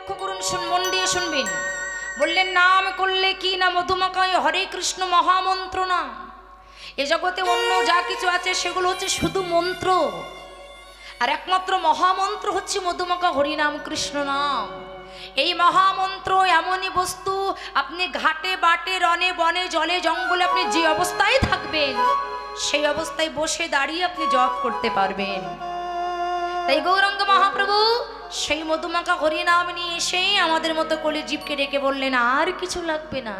লক্ষ্য করুন, মন দিয়ে শুনবেন। বললেন নাম করলে কি না মধুমাখায় হরে কৃষ্ণ মহামন্ত্র না। এ জগতে অন্য যা কিছু আছে সেগুলো হচ্ছে শুধু মন্ত্র, আর একমাত্র মহামন্ত্র হচ্ছে মধুমাখা হরিনাম কৃষ্ণ নাম। এই মহামন্ত্র এমনই বস্তু, আপনি ঘাটে বাটে রনে বনে জলে জঙ্গলে আপনি যে অবস্থায় থাকবেন সেই অবস্থায় বসে দাঁড়িয়ে আপনি জপ করতে পারবেন। তাই গৌরাঙ্গ মহাপ্রভু সেই মধুমাখা হরিনাম নিয়ে এসে আমাদের মতো কলিজীবকে ডেকে বললেন আর কিছু লাগবে না,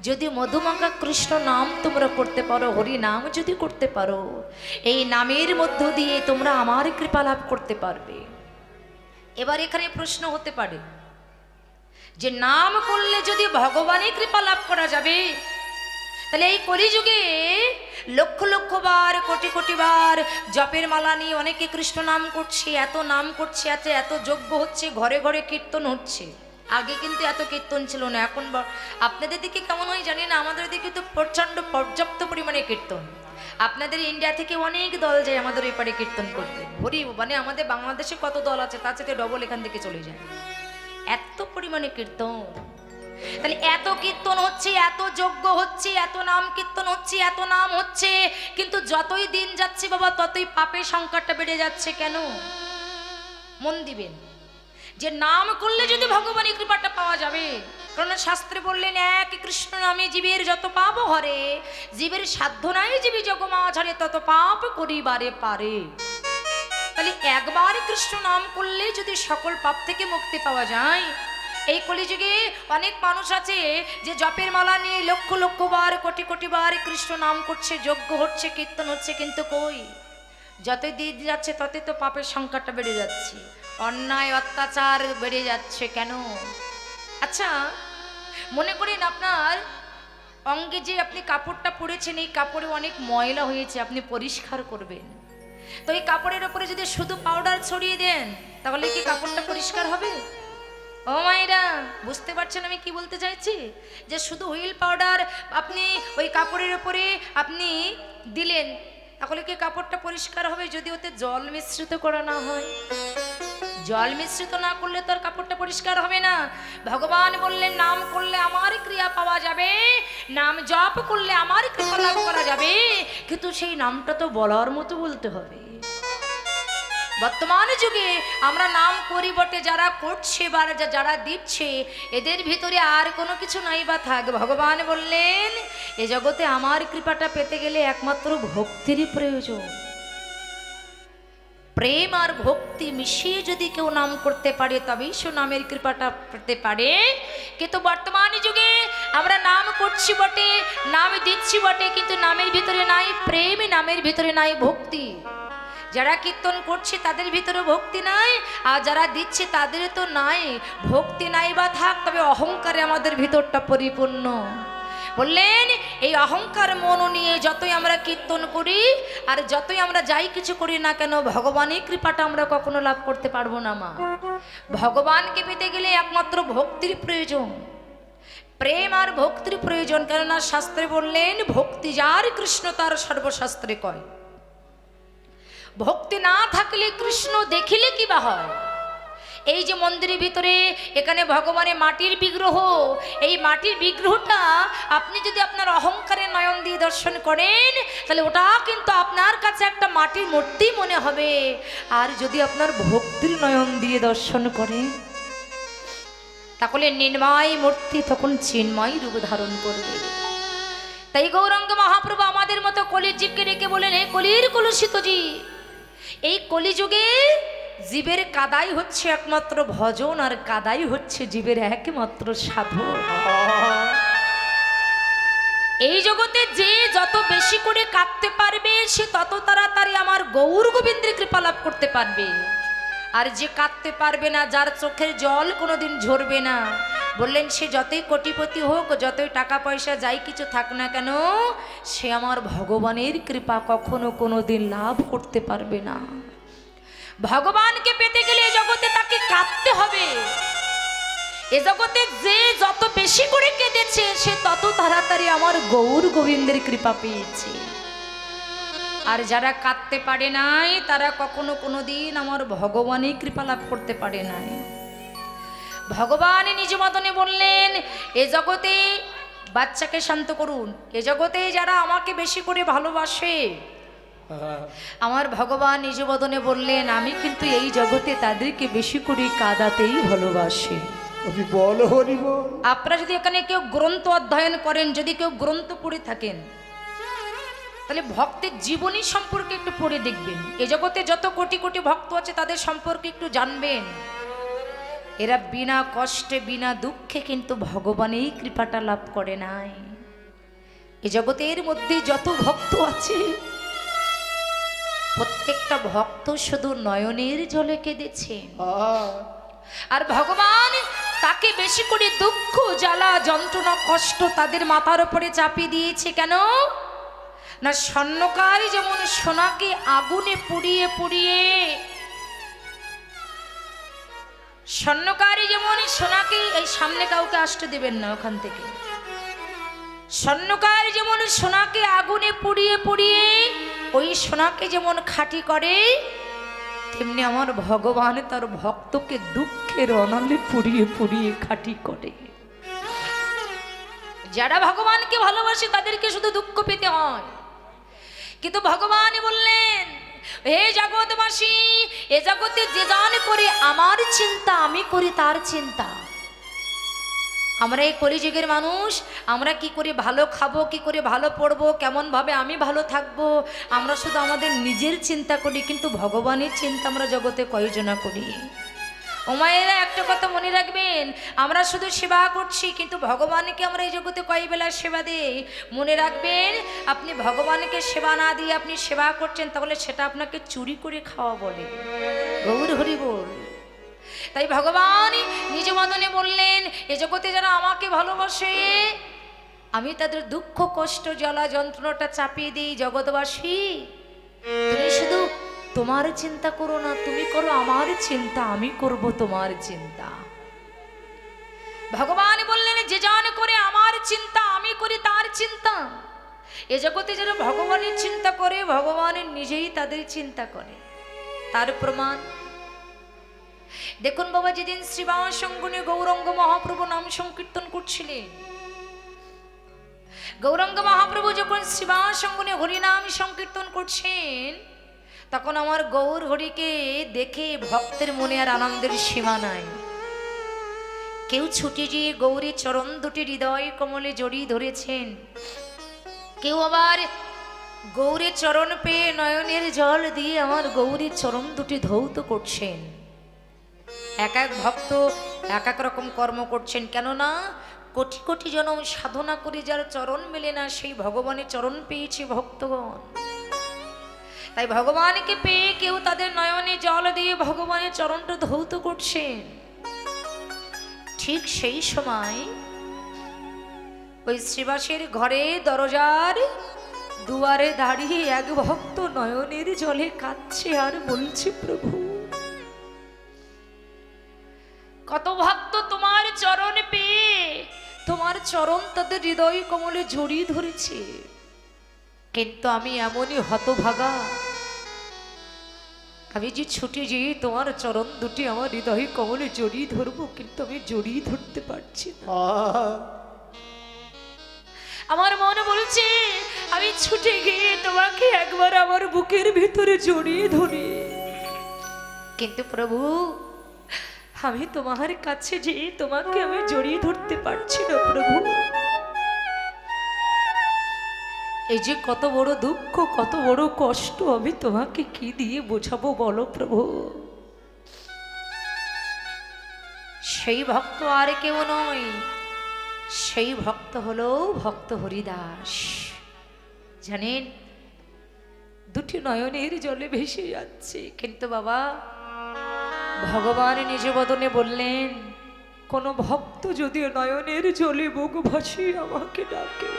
যদি মধুমাখা কৃষ্ণ নাম তোমরা করতে পারো, হরি নাম যদি করতে পারো, এই নামের মধ্য দিয়ে তোমরা আমার কৃপা লাভ করতে পারবে। এবার এখানে প্রশ্ন হতে পারে যে নাম করলে যদি ভগবানের কৃপা লাভ করা যাবে, তাহলে এই কলিযুগে লক্ষ লক্ষ বার কোটি কোটি বার জপের মালা নিয়ে অনেকে কৃষ্ণ নাম করছে, এত নাম করছে, এত যজ্ঞ হচ্ছে, ঘরে ঘরে কীর্তন হচ্ছে। আগে কিন্তু এত কীর্তন ছিল না। এখন আপনাদের দিকে কেমন হয় জানি না, আমাদের দিকে তো প্রচণ্ড পর্যাপ্ত পরিমাণে কীর্তন। আপনাদের ইন্ডিয়া থেকে অনেক দল যায় আমাদের এই পারে কীর্তন করতে। হরি মানে আমাদের বাংলাদেশে কত দল আছে তার সাথে ডবল এখান থেকে চলে যায়, এত পরিমাণে কীর্তন। তাহলে এত কীর্তন হচ্ছে, এত যজ্ঞ হচ্ছে, এত নাম কীর্তন হচ্ছে, এত নাম হচ্ছে, কিন্তু যতই দিন যাচ্ছে বাবা ততই পাপের সংখ্যাটা বেড়ে যাচ্ছে। কেন? মন দিবেন যে নাম করলে যদি ভগবানের কৃপাটা পাওয়া যাবে, কারণ শাস্ত্রে বললেন এক কৃষ্ণ নামে জীবের যত পাপ হরে, জীবের সাধ্য নাই জীবী জগমাঝারে তত পাপ করিবারে পারে। তাহলে একবার কৃষ্ণ নাম করলে যদি সকল পাপ থেকে মুক্তি পাওয়া যায়। এই কলিযুগে অনেক মানুষ আছে যে জপের মালা নিয়ে লক্ষ লক্ষ বার কোটি কোটি বার কৃষ্ণ নাম করছে, যজ্ঞ হচ্ছে, কীর্তন হচ্ছে, কিন্তু কই যতই দিন যাচ্ছে ততই তো পাপের সংখ্যাটা বেড়ে যাচ্ছে, অন্যায় অত্যাচার বেড়ে যাচ্ছে। কেন? আচ্ছা মনে করেন আপনার অঙ্গে যে আপনি কাপড়টা পরেছেন, এই কাপড়ে অনেক ময়লা হয়েছে, আপনি পরিষ্কার করবেন, তো এই কাপড়ের উপরে যদি শুধু পাউডার ছড়িয়ে দেন তাহলে কি কাপড়টা পরিষ্কার হবে? ও মায়েরা বুঝতে পারছেন আমি কি বলতে চাইছি? যে শুধু হুইল পাউডার আপনি ওই কাপড়ের উপরে আপনি দিলেন, তাহলে কি কাপড়টা পরিষ্কার হবে? যদি ওতে জল মিশ্রিত করা না হয়, জল মিশ্রিত না করলে তো আর কাপড়টা পরিষ্কার হবে না। ভগবান বললেন নাম করলে আমার ক্রিয়া পাওয়া যাবে, নাম জপ করলে আমার কৃপা লাভ করা যাবে, কিন্তু সেই নামটা তো বলার মতো বলতে হবে। বর্তমান যুগে আমরা নাম করি বটে, যারা করছে বা যারা দিচ্ছে এদের ভিতরে আর কোনো কিছু নাই বা থাক। ভগবান বললেন এ জগতে আমার কৃপাটা পেতে গেলে একমাত্র ভক্তিরই প্রয়োজন। প্রেম আর ভক্তি মিশিয়ে যদি কেউ নাম করতে পারে তবেই সে নামের কৃপাটা পেতে পারে। কিন্তু বর্তমান যুগে আমরা নাম করছি বটে, নাম দিচ্ছি বটে, কিন্তু নামের ভিতরে নাই প্রেম, নামের ভিতরে নাই ভক্তি। যারা কীর্তন করছে তাদের ভিতরে ভক্তি নাই, আর যারা দিচ্ছে তাদের তো নাই ভক্তি। নাই বা থাক, তবে অহংকারে আমাদের ভিতরটা পরিপূর্ণ। বললেন এই অহংকার মন নিয়ে যতই আমরা কীর্তন করি আর যতই আমরা যাই কিছু করি না কেন, ভগবানের কৃপাটা আমরা কখনো লাভ করতে পারবো না। মা ভগবানকে পেতে গেলে একমাত্র ভক্তির প্রয়োজন, প্রেম আর ভক্তির প্রয়োজন। কেননা শাস্ত্রে বললেন ভক্তি যার কৃষ্ণ তার সর্বশাস্ত্রে কয়। ভক্তি না থাকলে কৃষ্ণ দেখিলে কি বা হয়? এই যে মন্দিরের ভিতরে এখানে ভগবানের মাটির বিগ্রহ, এই মাটির বিগ্রহটা আপনি যদি আপনার অহংকারের নয়ন দিয়ে দর্শন করেন তাহলে ওটা কিন্তু আপনার কাছে একটা মাটির মূর্তি মনে হবে, আর যদি আপনার ভক্তির নয়ন দিয়ে দর্শন করেন তাহলে নির্ময় মূর্তি তখন চিন্ময় রূপ ধারণ করবে। তাই গৌরাঙ্গ মহাপ্রভু আমাদের মতো কলির জীবকে ডেকে বলেন এই কলির কলুষিত জীব, এই কলিযুগে জীবের কাদাই হচ্ছে একমাত্র ভজন, আর কাদাই হচ্ছে জীবের একমাত্র সাধন। এই জগতে যে যত বেশি করে কাঁদতে পারবে সে তত তাড়াতাড়ি আমার গৌর গোবিন্দের কৃপা লাভ করতে পারবে, আর যে কাঁদতে পারবে না, যার চোখের জল কোনোদিন ঝরবে না, বললেন সে যতই কোটিপতি হোক, যতই টাকা পয়সা যাই কিছু থাক না কেন, সে আমার ভগবানের কৃপা কখনো কোনোদিন লাভ করতে পারবে না। ভগবানকে পেতে গেলে এ জগতে তাকে কাঁদতে হবে। এ জগতে যে যত বেশি করে কেঁদেছে সে তত তাড়াতাড়ি আমার গৌর গোবিন্দের কৃপা পেয়েছে, আর যারা কাঁদতে পারে নাই তারা কখনো কোনোদিন আমার ভগবানের কৃপা লাভ করতে পারে নাই। ভগবান নিজ মদনে বললেন, এ জগতে বাচ্চাকে শান্ত করুন, এ জগতে যারা আমাকে বেশি করে ভালোবাসে, আমার ভগবান নিজ মদনে বললেন, আমি কিন্তু এই জগতে তাদেরকে বেশি করে কাঁদাতেই ভালোবাসি। আপনারা যদি এখানে কেউ গ্রন্থ অধ্যয়ন করেন, যদি কেউ গ্রন্থ পড়ে থাকেন, তাহলে ভক্তের জীবনী সম্পর্কে একটু পড়ে দেখবেন। এ জগতে যত কোটি কোটি ভক্ত আছে তাদের সম্পর্কে একটু জানবেন। এরা বিনা কষ্টে বিনা দুঃখে কিন্তু ভগবানের কৃপাটা লাভ করে নাই। এ জগতের মধ্যে যত ভক্ত আছে প্রত্যেকটা ভক্ত শুধু নয়নের জলে কেঁদেছে। আর ভগবান তাকে বেশি করে দুঃখ জ্বালা যন্ত্রণা কষ্ট তাদের মাথার উপরে চাপিয়ে দিয়েছে। কেন না, স্বর্ণকারী যেমন সোনাকে আগুনে পুড়িয়ে পুড়িয়ে, স্বর্ণকারী যেমন সোনাকে, এই সামনে কাউকে আসতে দেবেন না ওখান থেকে, স্বর্ণকারী যেমন সোনাকে আগুনে পুড়িয়ে পুড়িয়ে ওই সোনাকে যেমন খাঁটি করে, তেমনি আমার ভগবান তার ভক্তকে দুঃখের অনলে পুড়িয়ে পুড়িয়ে খাঁটি করে। যারা ভগবানকে ভালোবাসে তাদেরকে শুধু দুঃখ পেতে হয়, কিন্তু ভগবান বললেন, হে জগৎবাসী, এ জগতে যে জান করে আমার চিন্তা, আমি করি তার চিন্তা। আমরা এই কলিযুগের মানুষ, আমরা কি করে ভালো খাবো, কি করে ভালো পড়বো, কেমন ভাবে আমি ভালো থাকবো, আমরা শুধু আমাদের নিজের চিন্তা করি, কিন্তু ভগবানের চিন্তা আমরা জগতে কয়জনা করি। ও মায়েরা, একটা কথা মনে রাখবেন, আমরা শুধু সেবা করছি, কিন্তু ভগবানকে আমরা এই জগতে কয় বেলা সেবা দিই। মনে রাখবেন, আপনি ভগবানকে সেবা না দিয়ে আপনি সেবা করছেন, তাহলে সেটা আপনাকে চুরি করে খাওয়া বলে। গৌর হরি বল। তাই ভগবান নিজ মদনে বললেন, এ জগতে যারা আমাকে ভালোবাসে আমি তাদের দুঃখ কষ্ট জ্বালা যন্ত্রণাটা চাপিয়ে দিই। জগৎবাসী, তুমি শুধু তোমার চিন্তা করো না, তুমি করো আমার চিন্তা, আমি করব তোমার চিন্তা। ভগবান বললেন, যে জান করে আমার চিন্তা, আমি করি তার চিন্তা। এ জগতে যারা ভগবানের চিন্তা করে, ভগবানের নিজেই তাদের চিন্তা করে। তার প্রমাণ দেখুন বাবা, যেদিন শ্রীবাস সঙ্গনে গৌরাঙ্গ মহাপ্রভু নাম সংকীর্তন করছিলেন, গৌরাঙ্গ মহাপ্রভু যখন শ্রীবাস সঙ্গনে হরিনাম সংকীর্তন করছেন, তখন আমার গৌর হরিকে দেখে ভক্তের মনে আর আনন্দের সীমা নাই। কেউ ছুটে গিয়ে গৌরীর চরণ দুটি হৃদয় কমলে জড়িয়ে ধরেছেন, কেউ আবার গৌরীর চরণ পেয়ে নয়নের জল দিয়ে আমার গৌরীর চরণ দুটি ধৌত করছেন। এক এক ভক্ত এক এক রকম কর্ম করছেন। কেননা কোটি কোটি জনম সাধনা করে যার চরণ মেলে না, সেই ভগবানের চরণ পেয়েছে ভক্তগণ। তাই ভগবানকে পেয়ে কেউ তাদের নয়নে জল দিয়ে ভগবানের চরণটা ধৌত করছেন। ঠিক সেই সময় ওই শ্রীবাসের ঘরে দরজার দুয়ারে দাঁড়িয়ে এক ভক্ত নয়নের জলে কাঁদছে আর বলছে, প্রভু, কত ভক্ত তোমার চরণ পেয়ে তোমার চরণ তাদের হৃদয় কমলে জড়িয়ে ধরেছে, কিন্তু আমি এমনই হতভাগা, আমি যে ছুটে যেয়ে তোমার চরণ দুটি আমার হৃদয় কমলে জড়িয়ে ধরবো, কিন্তু আমি জড়িয়ে ধরতে পারছি না। আমার মন বলছে আমি ছুটে গিয়ে তোমাকে একবার আমার বুকের ভিতরে জড়িয়ে ধরি, কিন্তু প্রভু আমি তোমার কাছে যেয়ে তোমাকে আমি জড়িয়ে ধরতে পারছি না। প্রভু, এই যে কত বড় দুঃখ, কত বড় কষ্ট, আমি তোমাকে কি দিয়ে বোঝাবো বলো প্রভু। সেই ভক্ত আর কেউ নয়, সেই ভক্ত হলো ভক্ত হরিদাস। জানেন, দুটি নয়নের জলে ভেসে যাচ্ছে, কিন্তু বাবা ভগবান নিজ বদনে বললেন, কোন ভক্ত যদি নয়নের জলে বুক ভাসিয়ে আমাকে ডাকে,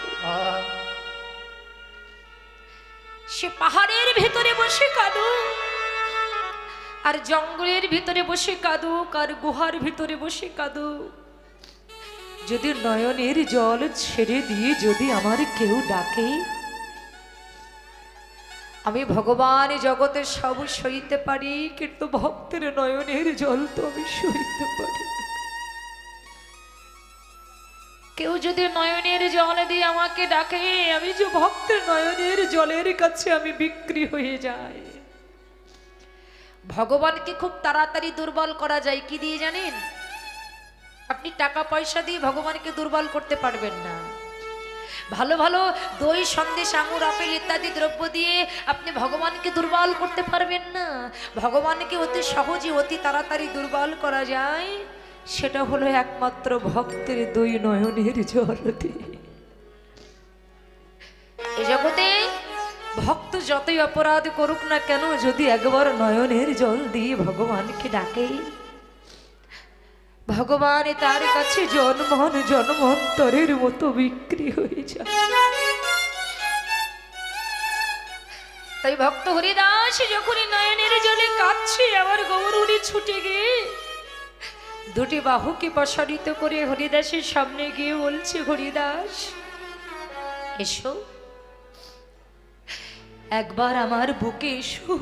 সে পাহাড়ের ভেতরে বসে কাঁদুক, আর জঙ্গলের ভিতরে বসে কাঁদুক, আর গুহার ভিতরে বসে কাঁদুক, যদি নয়নের জল ছেড়ে দিয়ে যদি আমার কেউ ডাকে, আমি ভগবান জগতে সব সইতে পারি, কিন্তু ভক্তের নয়নের জল তো আমি সইতে পারি। কেউ যদি নয়নের জল দিয়ে আমাকে ডাকে, আমি যে ভক্তের নয়নের জলের কাছে আমি বিক্রি হয়ে যাই। ভগবানকে খুব তাড়াতাড়ি দুর্বল করা যায় কি দিয়ে জানেন? আপনি টাকা পয়সা দিয়ে ভগবানকে দুর্বল করতে পারবেন না। ভালো ভালো দই, সন্দেশ, আঙুর, আপেল ইত্যাদি দ্রব্য দিয়ে আপনি ভগবানকে দুর্বল করতে পারবেন না। ভগবানকে অতি সহজে অতি তাড়াতাড়ি দুর্বল করা যায়, সেটা হলো একমাত্র ভক্তের দুই নয়নের জল দিয়ে। এই জগতে ভক্ত যতই অপরাধ করুক না কেন, যদি একবার নয়নের জল দিয়ে ভগবানকে ডাকে, ভগবান তার কাছে জন্মন জন্মান্তরের মতো বিক্রি হয়ে যায়। তাই ভক্ত হরিদাস যখনই নয়নের জলে কাঁদছে, আবার গৌরুনি ছুটে গিয়ে দুটি বাহুকে প্রসারিত করে হরিদাসের সামনে গিয়ে বলছে, হরিদাস এসো, একবার আমার বুকে এসো,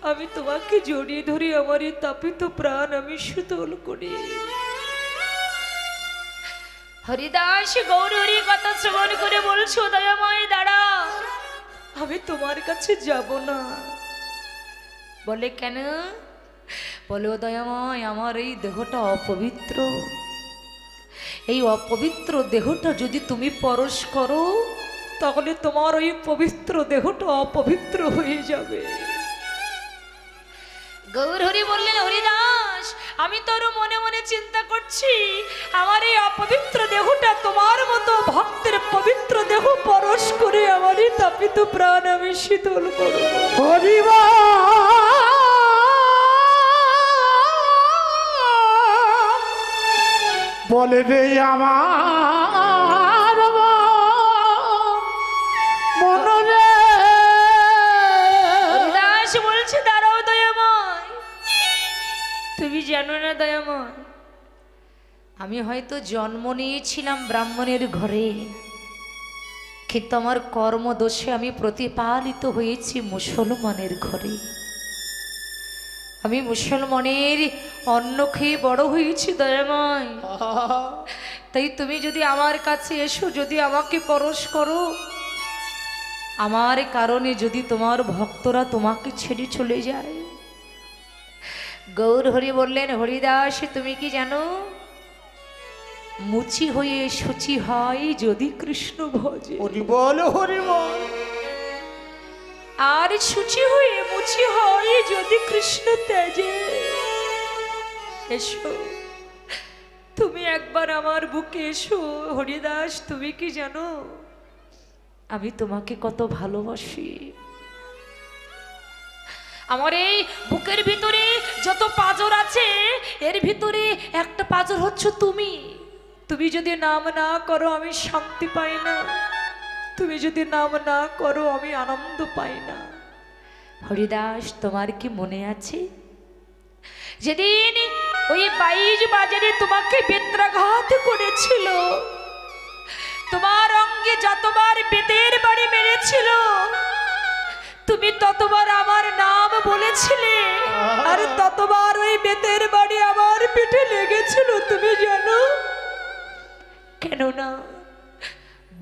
আমি তোমাকে জড়িয়ে ধরে আমার এই তাপিত প্রাণ আমি শীতল করি। হরিদাস গৌরীর কথা শ্রবণ করে বলছো, দয়াময় দাঁড়া, আমি তোমার কাছে যাব না। বলে কেন? বলে, ও দয়াময়, আমার এই দেহটা অপবিত্র, এই অপবিত্র দেহটা যদি তুমি পরশ করো, তাহলে তোমার ওই পবিত্র দেহটা অপবিত্র হয়ে যাবে। গৌরহরি বললেন, হরিদাস, আমি তোর মনে মনে চিন্তা করছি, আমার এই অপবিত্র দেহটা তোমার মতো ভক্তের পবিত্র দেহ পরশ করে আমার এই তাপিত প্রাণ আমি শীতল করব। হরিবা বলে রে আমার মনরে। হরিদাস বলছে, দাঁড়াও দয়াময়, তুমি জানো না দয়াময়, আমি হয়তো জন্ম নিয়েছিলাম ব্রাহ্মণের ঘরে, কিন্তু আমার কর্মদোষে আমি প্রতিপালিত হয়েছি মুসলমানের ঘরে। আমি মুসলমানের অন্ন খেয়ে বড় হয়েছি দয়াময়। তাই তুমি যদি আমার কাছে এসো, যদি আমাকে পরশ করো, আমার কারণে যদি তোমার ভক্তরা তোমাকে ছেড়ে চলে যায়। গৌর হরি বললেন, হরিদাস, তুমি কি জানো, মুচি হয়ে শুচি হয় যদি কৃষ্ণ ভজে। হরি বল, হরি বল। আর শুচি হয়ে মুচি হয় যদি কৃষ্ণ ত্যাজে। এসো, তুমি একবার আমার বুকে এসো। হরিদাস, তুমি কি জানো, আমি তোমাকে কত ভালোবাসি। আমার এই বুকের ভিতরে যত পাঁজর আছে, এর ভিতরে একটা পাঁজর হচ্ছে তুমি। তুমি যদি নাম না করো আমি শান্তি পাই না, তুমি যদি নাম না করো আমি আনন্দ পাই না। হরিদাস, তোমার কি মনে আছে যেদিন ওই 22 বাজারে তোমাকে বেত্রাঘাত করেছিল, তোমার অঙ্গে যতবার বেতের বাড়ি মেরেছিল, তুমি ততবার আমার নাম বলেছিলে, আর ততবার ওই বেতের বাড়ি আমার পিঠে লেগেছিল, তুমি জানো? কেননা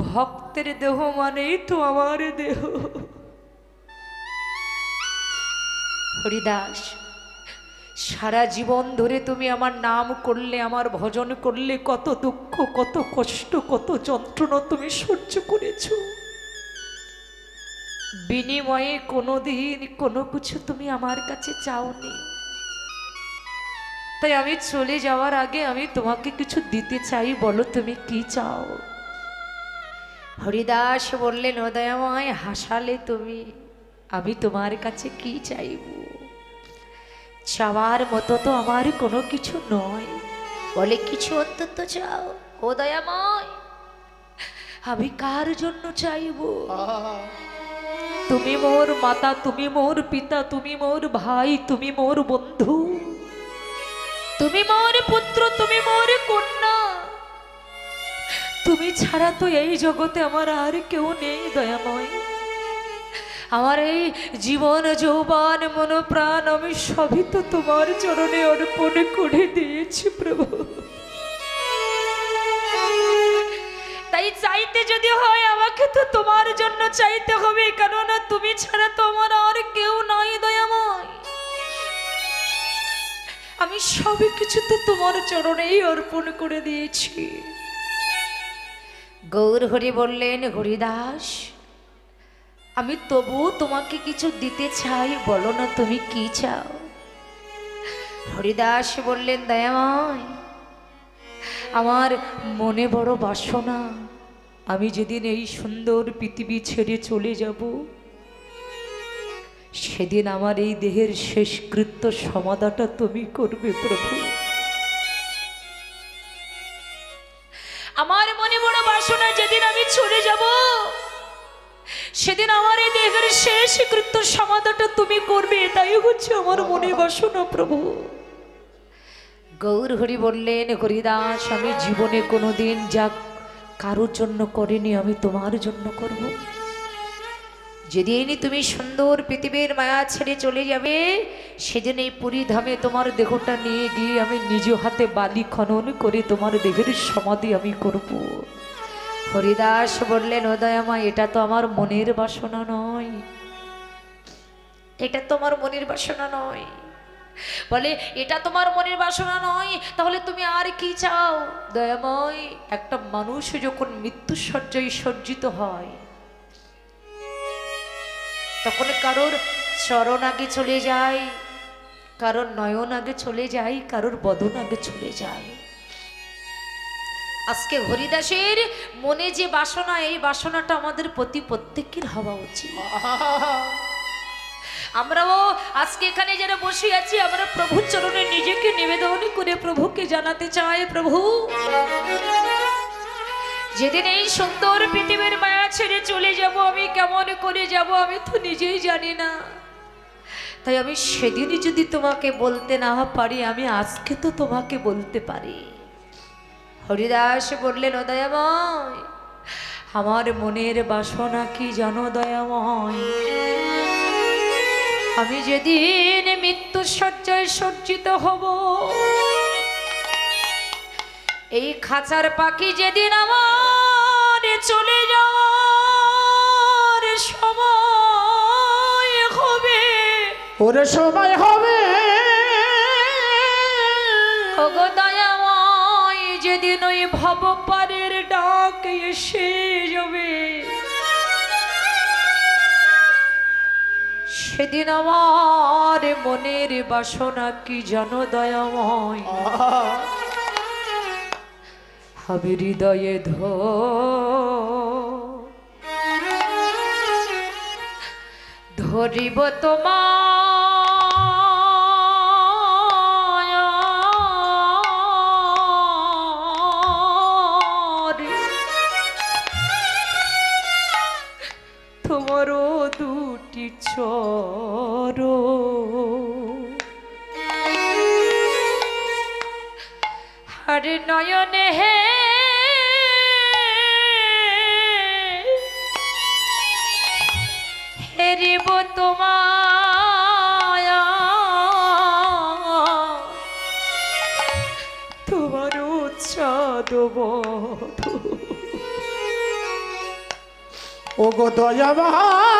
ভক্তের দেহ মানেই তো আমার দেহ। হরিদাস, সারা জীবন ধরে তুমি আমার নাম করলে, আমার ভজন করলে, কত দুঃখ, কত কষ্ট, কত যন্ত্রণা তুমি সহ্য করেছ। বিনিময়ে কোনোদিন কোনো কিছু তুমি আমার কাছে চাওনি। তাই আমি চলে যাওয়ার আগে আমি তোমাকে কিছু দিতে চাই, বলো তুমি কি চাও? হরিদাস বললেন, ও দয়াময়, হাসালে তুমি, আমি তোমার কাছে কি চাইব? চাওয়ার মতো তো আমার কোনো কিছু নয়। বলে, কিছু অন্তত চাও। ও দয়াময়, আমি কার জন্য চাইব? তুমি মোর মাতা, তুমি মোর পিতা, তুমি মোর ভাই, তুমি মোর বন্ধু, তুমি মোর পুত্র, তুমি মোর কন্যা। তুমি ছাড়া তো এই জগতে আমার আর কেউ নেই দয়াময়। আমার এই জীবন, যৌবন, মন, প্রাণ আমি সবই তো তোমার চরণে অর্পণ করে দিয়েছি প্রভু। যদি হয় আমাকে তো তোমার জন্য চাইতে হবে, কেননা তুমি ছাড়া তো আমার আর কেউ নাই দয়াময়। আমি সব কিছু তো তোমার চরণেই অর্পণ করে দিয়েছি। গৌর হরি বললেন, হরিদাস আমি তবু তোমাকে কিছু দিতে চাই, বলো না তুমি কি চাও। হরিদাস বললেন, দয়াময় আমার মনে বড় বাসনা, আমি যেদিন এই সুন্দর পৃথিবী ছেড়ে চলে যাব সেদিন আমার এই দেহের শেষকৃত্য সমাধাটা তুমি করবে প্রভু। আমার মনে বড় বাসনা, যেদিন আমি চলে যাব সেদিন আমার এই দেহের শেষকৃত্য সমাধাটা তুমি করবে, তাই হচ্ছে আমার মনে বাসনা প্রভু। গৌর হরি বললেন, হরিদাস আমি জীবনে কোনোদিন যা কারোর জন্য করিনি আমি তোমার জন্য করব। যেদিন তুমি সুন্দর পৃথিবীর মায়া ছেড়ে চলে যাবে সেদিন এই পুরী ধামে তোমার দেহটা নিয়ে গিয়ে আমি নিজ হাতে বালি খনন করে তোমার দেহের সমাধি আমি করব। হরিদাস বললেন, ও দয়াময় এটা তো আমার মনের বাসনা নয়, এটা তোমার মনের বাসনা নয়। বলে, এটা তোমার মনের বাসনা নয়, তাহলে তুমি আর কি চাও? দয়াময় একটা মানুষ যখন মৃত্যু শয্যায় সজ্জিত হয় তখন কারোর চরণ আগে চলে যায়, কারোর নয়ন আগে চলে যায়, কারোর বদন আগে চলে যায়। আজকে হরিদাসের মনে যে বাসনা, এই বাসনাটা আমাদের প্রতি প্রত্যেকের হওয়া উচিত। আমরাও আজকে এখানে যারা বসে আছি আমরা প্রভুর চরণে নিজেকে নিবেদন করে প্রভুকে জানাতে চাই, প্রভু যেদিন এই সুন্দর পৃথিবীর মায়া ছেড়ে চলে যাব আমি কেমন করে যাব আমি তো নিজেই জানি না, তাই আমি সেদিনই যদি তোমাকে বলতে না পারি আমি আজকে তো তোমাকে বলতে পারি। হরিদাস বললেন, ও দয়াময় আমার মনের বাসনা কি জানো দয়াময়? আমি যেদিন মৃত্যু শয্যায় সজ্জিত হব, এই খাঁচার পাখি যেদিন আমার চলে যাওয়ার সময় হবে, ওরে সময় হবে ওগো দয়াময় যেদিন ওই ভবপারের ডাক এসে যাবে সেদিন আমার মনের বাসনা কি জানো দয়াময়? হবে হৃদয়ে ধরিব তোমারও দুটি চরণ, আরে নয়নে হে হেরিব তোমায়, তোমার উচ্ছাদ ও গো দয়াময়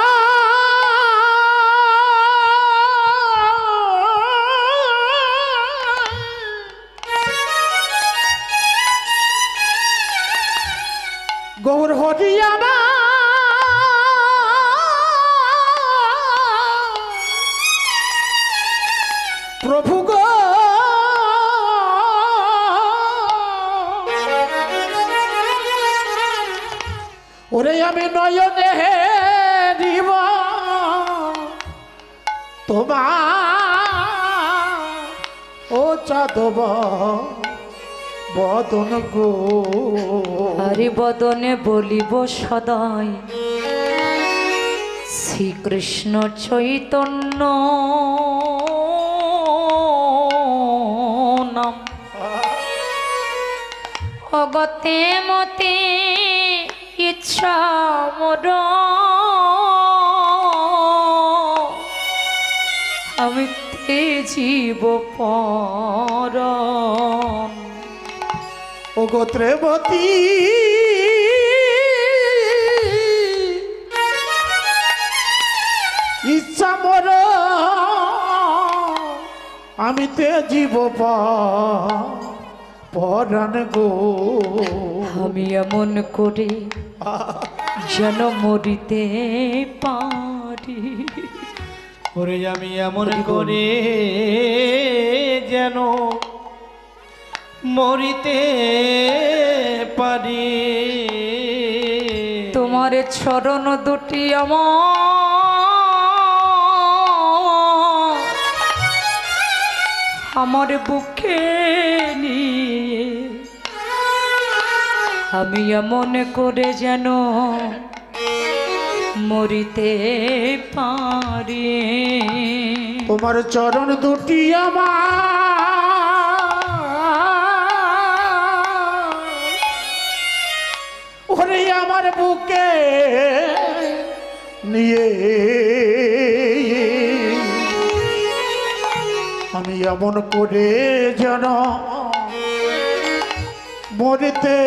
গৌর হরি আমার প্রভু গো ওরে আমি নয়নে হেরিব তোমার ও চাঁদব বদন গো, হরি বদনে বলিব সদাই শ্রীকৃষ্ণ চৈতন্য নাম। অগতে মতে ইচ্ছা মোর আমি জীব পরম। ও গো ত্রেবতী আমি তে জীব পরাণ গো। আমি এমন করে যেন মরিতে পারি। ওরে আমি এমন করে যেন মরিতে পারি। তোমার চরণ দুটি আমার বুকে নিয়ে আমি এমন করে যেন মরিতে পারি। তোমার চরণ দুটি ওরে আমার বুকে নিয়ে আমি এমন করে যেন মরিতে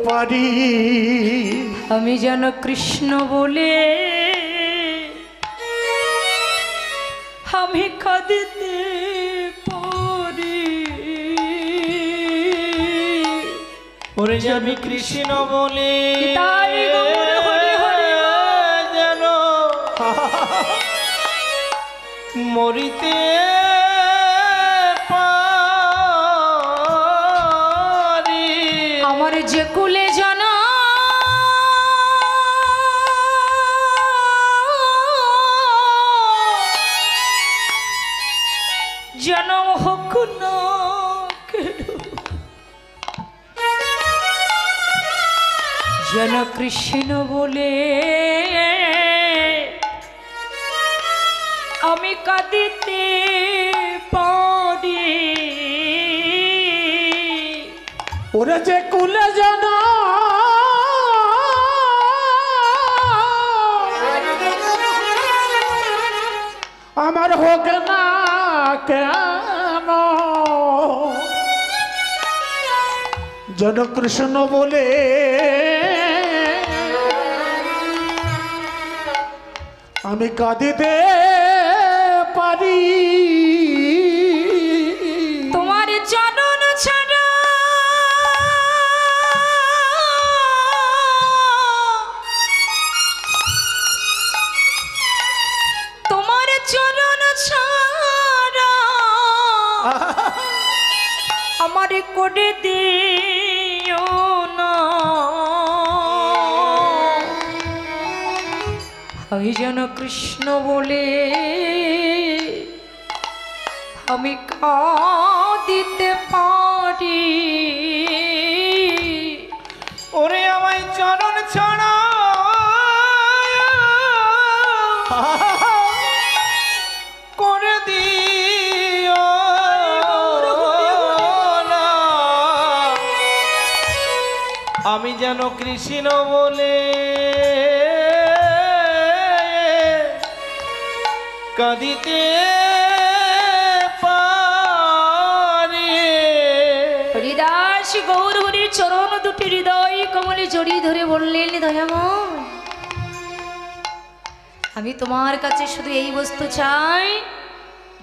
পারি। আমি যেন কৃষ্ণ বলে আমি কাঁদিতে পারি। ওরে আমি কৃষ্ণ বলে তাই গৌর হরি হরি যেন মরিতে পারি। আমার যে কুলে জানা যেন হোক না যেন কৃষ্ণ বলে আমি কাঁদিতে পারি। ওরে যে কুলে জানা আমার হোক না কেন যেন কৃষ্ণ বলে আমি কাঁদিতে পারি। তোমার চরণ ছাড়া তোমার চরণ ছাড়া আমার করে দিও না। আমি যেন কৃষ্ণ বলে আমি কাঁদিতে পারি। ওরে আমায় চরণ ছাড়া করে দিও না। আমি যেন কৃষ্ণ বলে কাঁদিতে পারি। হরিদাস গৌর হরির চরণ দুটি হৃদয় কমলে জড়িয়ে ধরে বললেন, দয়াময় আমি তোমার কাছে শুধু এই বস্তু চাই,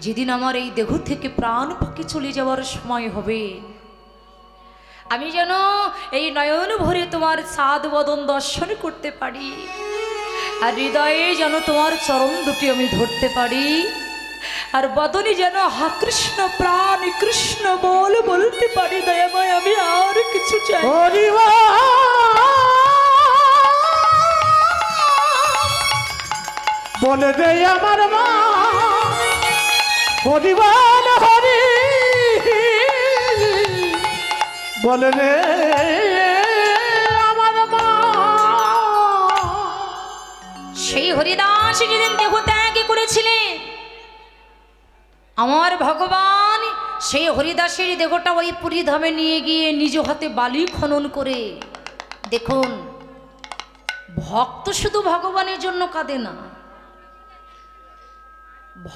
যেদিন আমার এই দেহ থেকে প্রাণ পাখি চলে যাওয়ার সময় হবে আমি যেন এই নয়ন ভরে তোমার সাদ বদন দর্শন করতে পারি, আর হৃদয়ে যেন তোমার চরণ দুটি আমি ধরতে পারি, আর বদনে যেন হা কৃষ্ণ প্রাণ কৃষ্ণ বল বলতে পারি। দয়াময় আমি আর কিছু চাই। বলে রে আমার মা হরিবল হরি বলে রে আমার মা। সেই হরিদাস যেদিন দেহ ত্যাগ করেছিলেন আমার ভগবান সেই হরিদাসের দেহটা ওই পুরী ধামে নিয়ে গিয়ে নিজ হাতে বালি খনন করে, দেখুন ভক্ত শুধু ভগবানের জন্য কাঁদে না,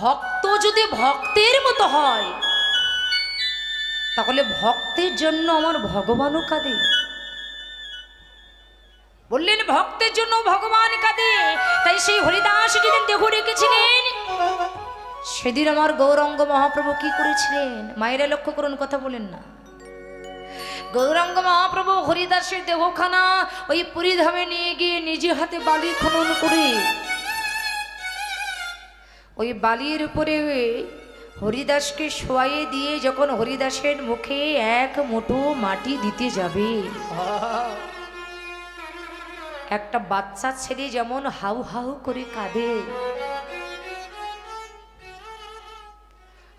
ভক্ত যদি ভক্তের মতো হয় তাহলে ভক্তের জন্য আমার ভগবানও কাঁদে। বললেন ভক্তের জন্য ভগবান কাঁদে। তাই সেই হরিদাস যেদিন দেহ রেখেছিলেন সেদিন আমার গৌরাঙ্গ মহাপ্রভু কি করেছিলেন মায়েরা লক্ষ্য করুন, কথা বলেন না। গৌরাঙ্গ মহাপ্রভু হরিদাসের দেহখানা ওই পুরীধামে নিয়ে গিয়ে নিজে হাতে বালি খনন করে ওই বালির উপরে হরিদাসকে শোয়াইয়ে দিয়ে যখন হরিদাসের মুখে এক মুঠো মাটি দিতে যাবে, একটা বাচ্চা ছেলে যেমন হাউ হাউ করে কাঁদে,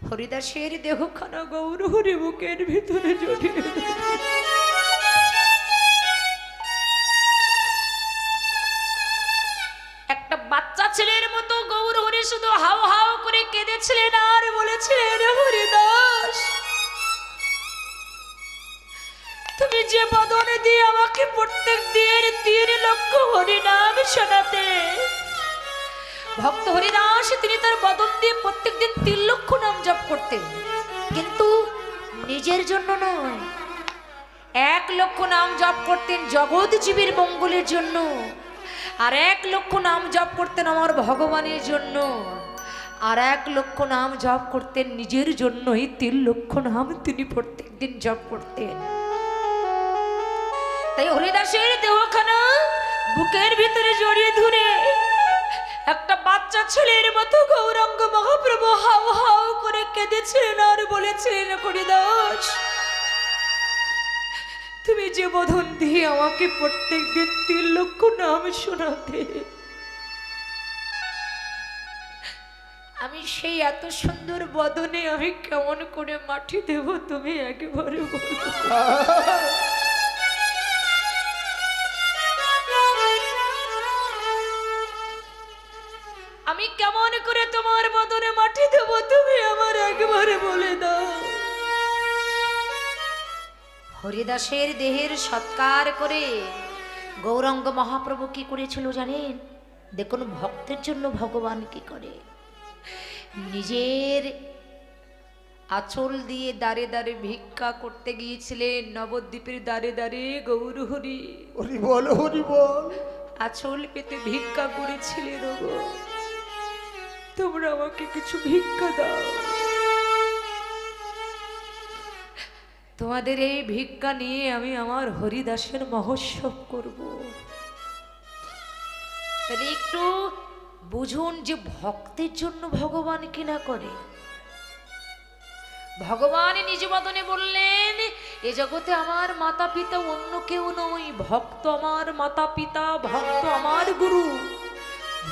হরিদাসের দেহখানা গৌরহরি বুকের ভিতরে জড়িয়ে একটা বাচ্চা ছেলের মতো গৌরহরি শুধু হাউ হাউ করে কেঁদেছিলেন আর বলেছিলেন, হরিদাস তুমি যে বদনে দিয়ে আমাকে প্রত্যেক দিন 3 লক্ষ হরিনাম শোনাতে, ভক্ত হরিদাস তিনি তার বদন দিয়ে প্রত্যেকদিন 3 লক্ষ নাম জপ করতেন, কিন্তু নিজের জন্য নয়, 1 লক্ষ নাম জপ করতেন জগৎ জীবের মঙ্গলের জন্য, আর 1 লক্ষ নাম জপ করতেন আমার ভগবানের জন্য, আর 1 লক্ষ নাম জপ করতেন নিজের জন্যই। 3 লক্ষ নাম তিনি প্রত্যেকদিন জপ করতেন। তাই হরিদাসের দেহখানা বুকের ভিতরে জড়িয়ে ধরে একটা বাচ্চা ছেলের মতো গৌরাঙ্গ মহাপ্রভু হাউ হাউ করে কেঁদেছিলেন আর বলেছিলেন, হরিদাস তুমি যে বদন দিয়ে আমাকে প্রত্যেকদিন 3 লক্ষ নাম শোনাতে, আমি সেই এত সুন্দর বদনে আমি কেমন করে মাটি দেব তুমি একেবারে বলো। আমি কেমন করে তোমার বদনে মাটি দেব তুমি আমার একবারে বলে দাও। হরিদাসের দেহের সৎকার করে গৌরাঙ্গ মহাপ্রভু কি করেছিল জানেন? দেখুন ভক্তের জন্য ভগবান কি করে, নিজের আঁচল দিয়ে দাঁড়ে দাঁড়ে ভিক্ষা করতে গিয়েছিলেন নবদ্বীপের দাঁড়ে দাঁড়ে গৌরহরি, হরি বল হরি বল, আঁচল পেতে ভিক্ষা করেছিলেন, গো তোমরা আমাকে কিছু ভিক্ষা দাও, তোমাদের এই ভিক্ষা নিয়ে আমি আমার হরিদাসের মহোৎসব করব। তাহলে একটু বুঝুন যে ভক্তের জন্য ভগবান কি না করে। ভগবান নিজ বদনে বললেন, এ জগতে আমার মাতা পিতা অন্য কেউ নয়, ভক্ত আমার মাতা পিতা, ভক্ত আমার গুরু,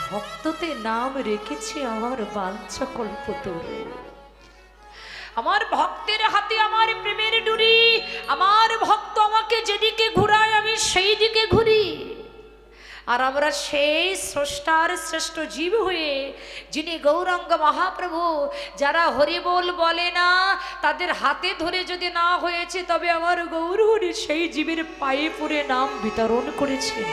ভক্ততে নাম রেখেছে আমার বাঞ্ছা কল্পতরু। আমার ভক্তের হাতে আমার প্রেমের ডুরি, আমার ভক্ত আমাকে যেদিকে ঘুরায় আমি সেই দিকে ঘুরি। আর আমরা সেই স্রষ্টার শ্রেষ্ঠ জীব হয়ে, যিনি গৌরাঙ্গ মহাপ্রভু, যারা হরিবোল বলে না তাদের হাতে ধরে যদি না হয়েছে, তবে আমার গৌরহরি সেই জীবের পায়ে পড়ে নাম বিতরণ করেছেন।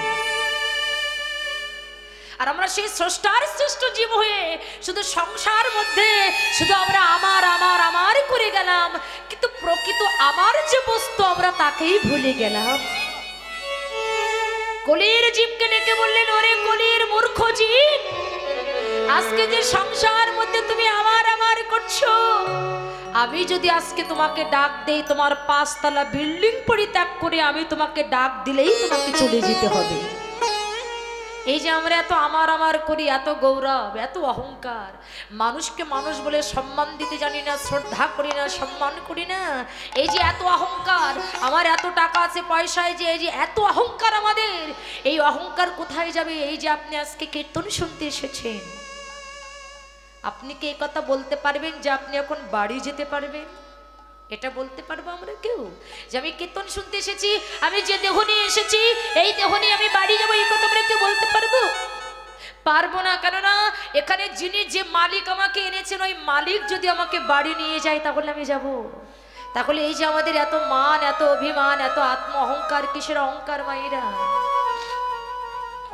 আর আমরা সেই স্রষ্টার শ্রেষ্ঠ জীব হয়ে শুধু সংসার মধ্যে শুধু আমরা আমার আমার আমার করে গেলাম, কিন্তু প্রকৃত আমার যে বস্তু আমরা তাকেই ভুলে গেলাম। কলির জীবকে ডেকে বললেন, ওরে কলির মূর্খ জীব, আজকে যে সংসার মধ্যে তুমি আমার আমার করছো, আমি যদি আজকে তোমাকে ডাক দেই, তোমার 5 তলা বিল্ডিং পরিত্যাগ করে আমি তোমাকে ডাক দিলেই তোমাকে চলে যেতে হবে। এই যে আমরা এত আমার আমার করি, এত গৌরব, এত অহংকার, মানুষকে মানুষ বলে সম্মান দিতে জানি না, শ্রদ্ধা করি না, সম্মান করি না, এই যে এত অহংকার, আমার এত টাকা আছে পয়সায়, যে এই যে এত অহংকার আমাদের, এই অহংকার কোথায় যাবে? এই যে আপনি আজকে কীর্তন শুনতে এসেছেন, আপনি কি এই কথা বলতে পারবেন যে আপনি এখন বাড়ি যেতে পারবেন? এটা বলতে পারবো আমরা কেউ যে আমি কীর্তন শুনতে এসেছি, আমি যে দেহ নিয়ে এসেছি এই দেহ নিয়ে আমি বাড়ি যাবো? এই কথা আমরা কেউ বলতে পারবো? পারবো না। কেননা এখানে যিনি যে মালিক আমাকে এনেছেন, ওই মালিক যদি আমাকে বাড়ি নিয়ে যায় তাহলে আমি যাব। তাহলে এই যে আমাদের এত মান, এত অভিমান, এত আত্ম অহংকার, কিসের অহংকার মায়েরা?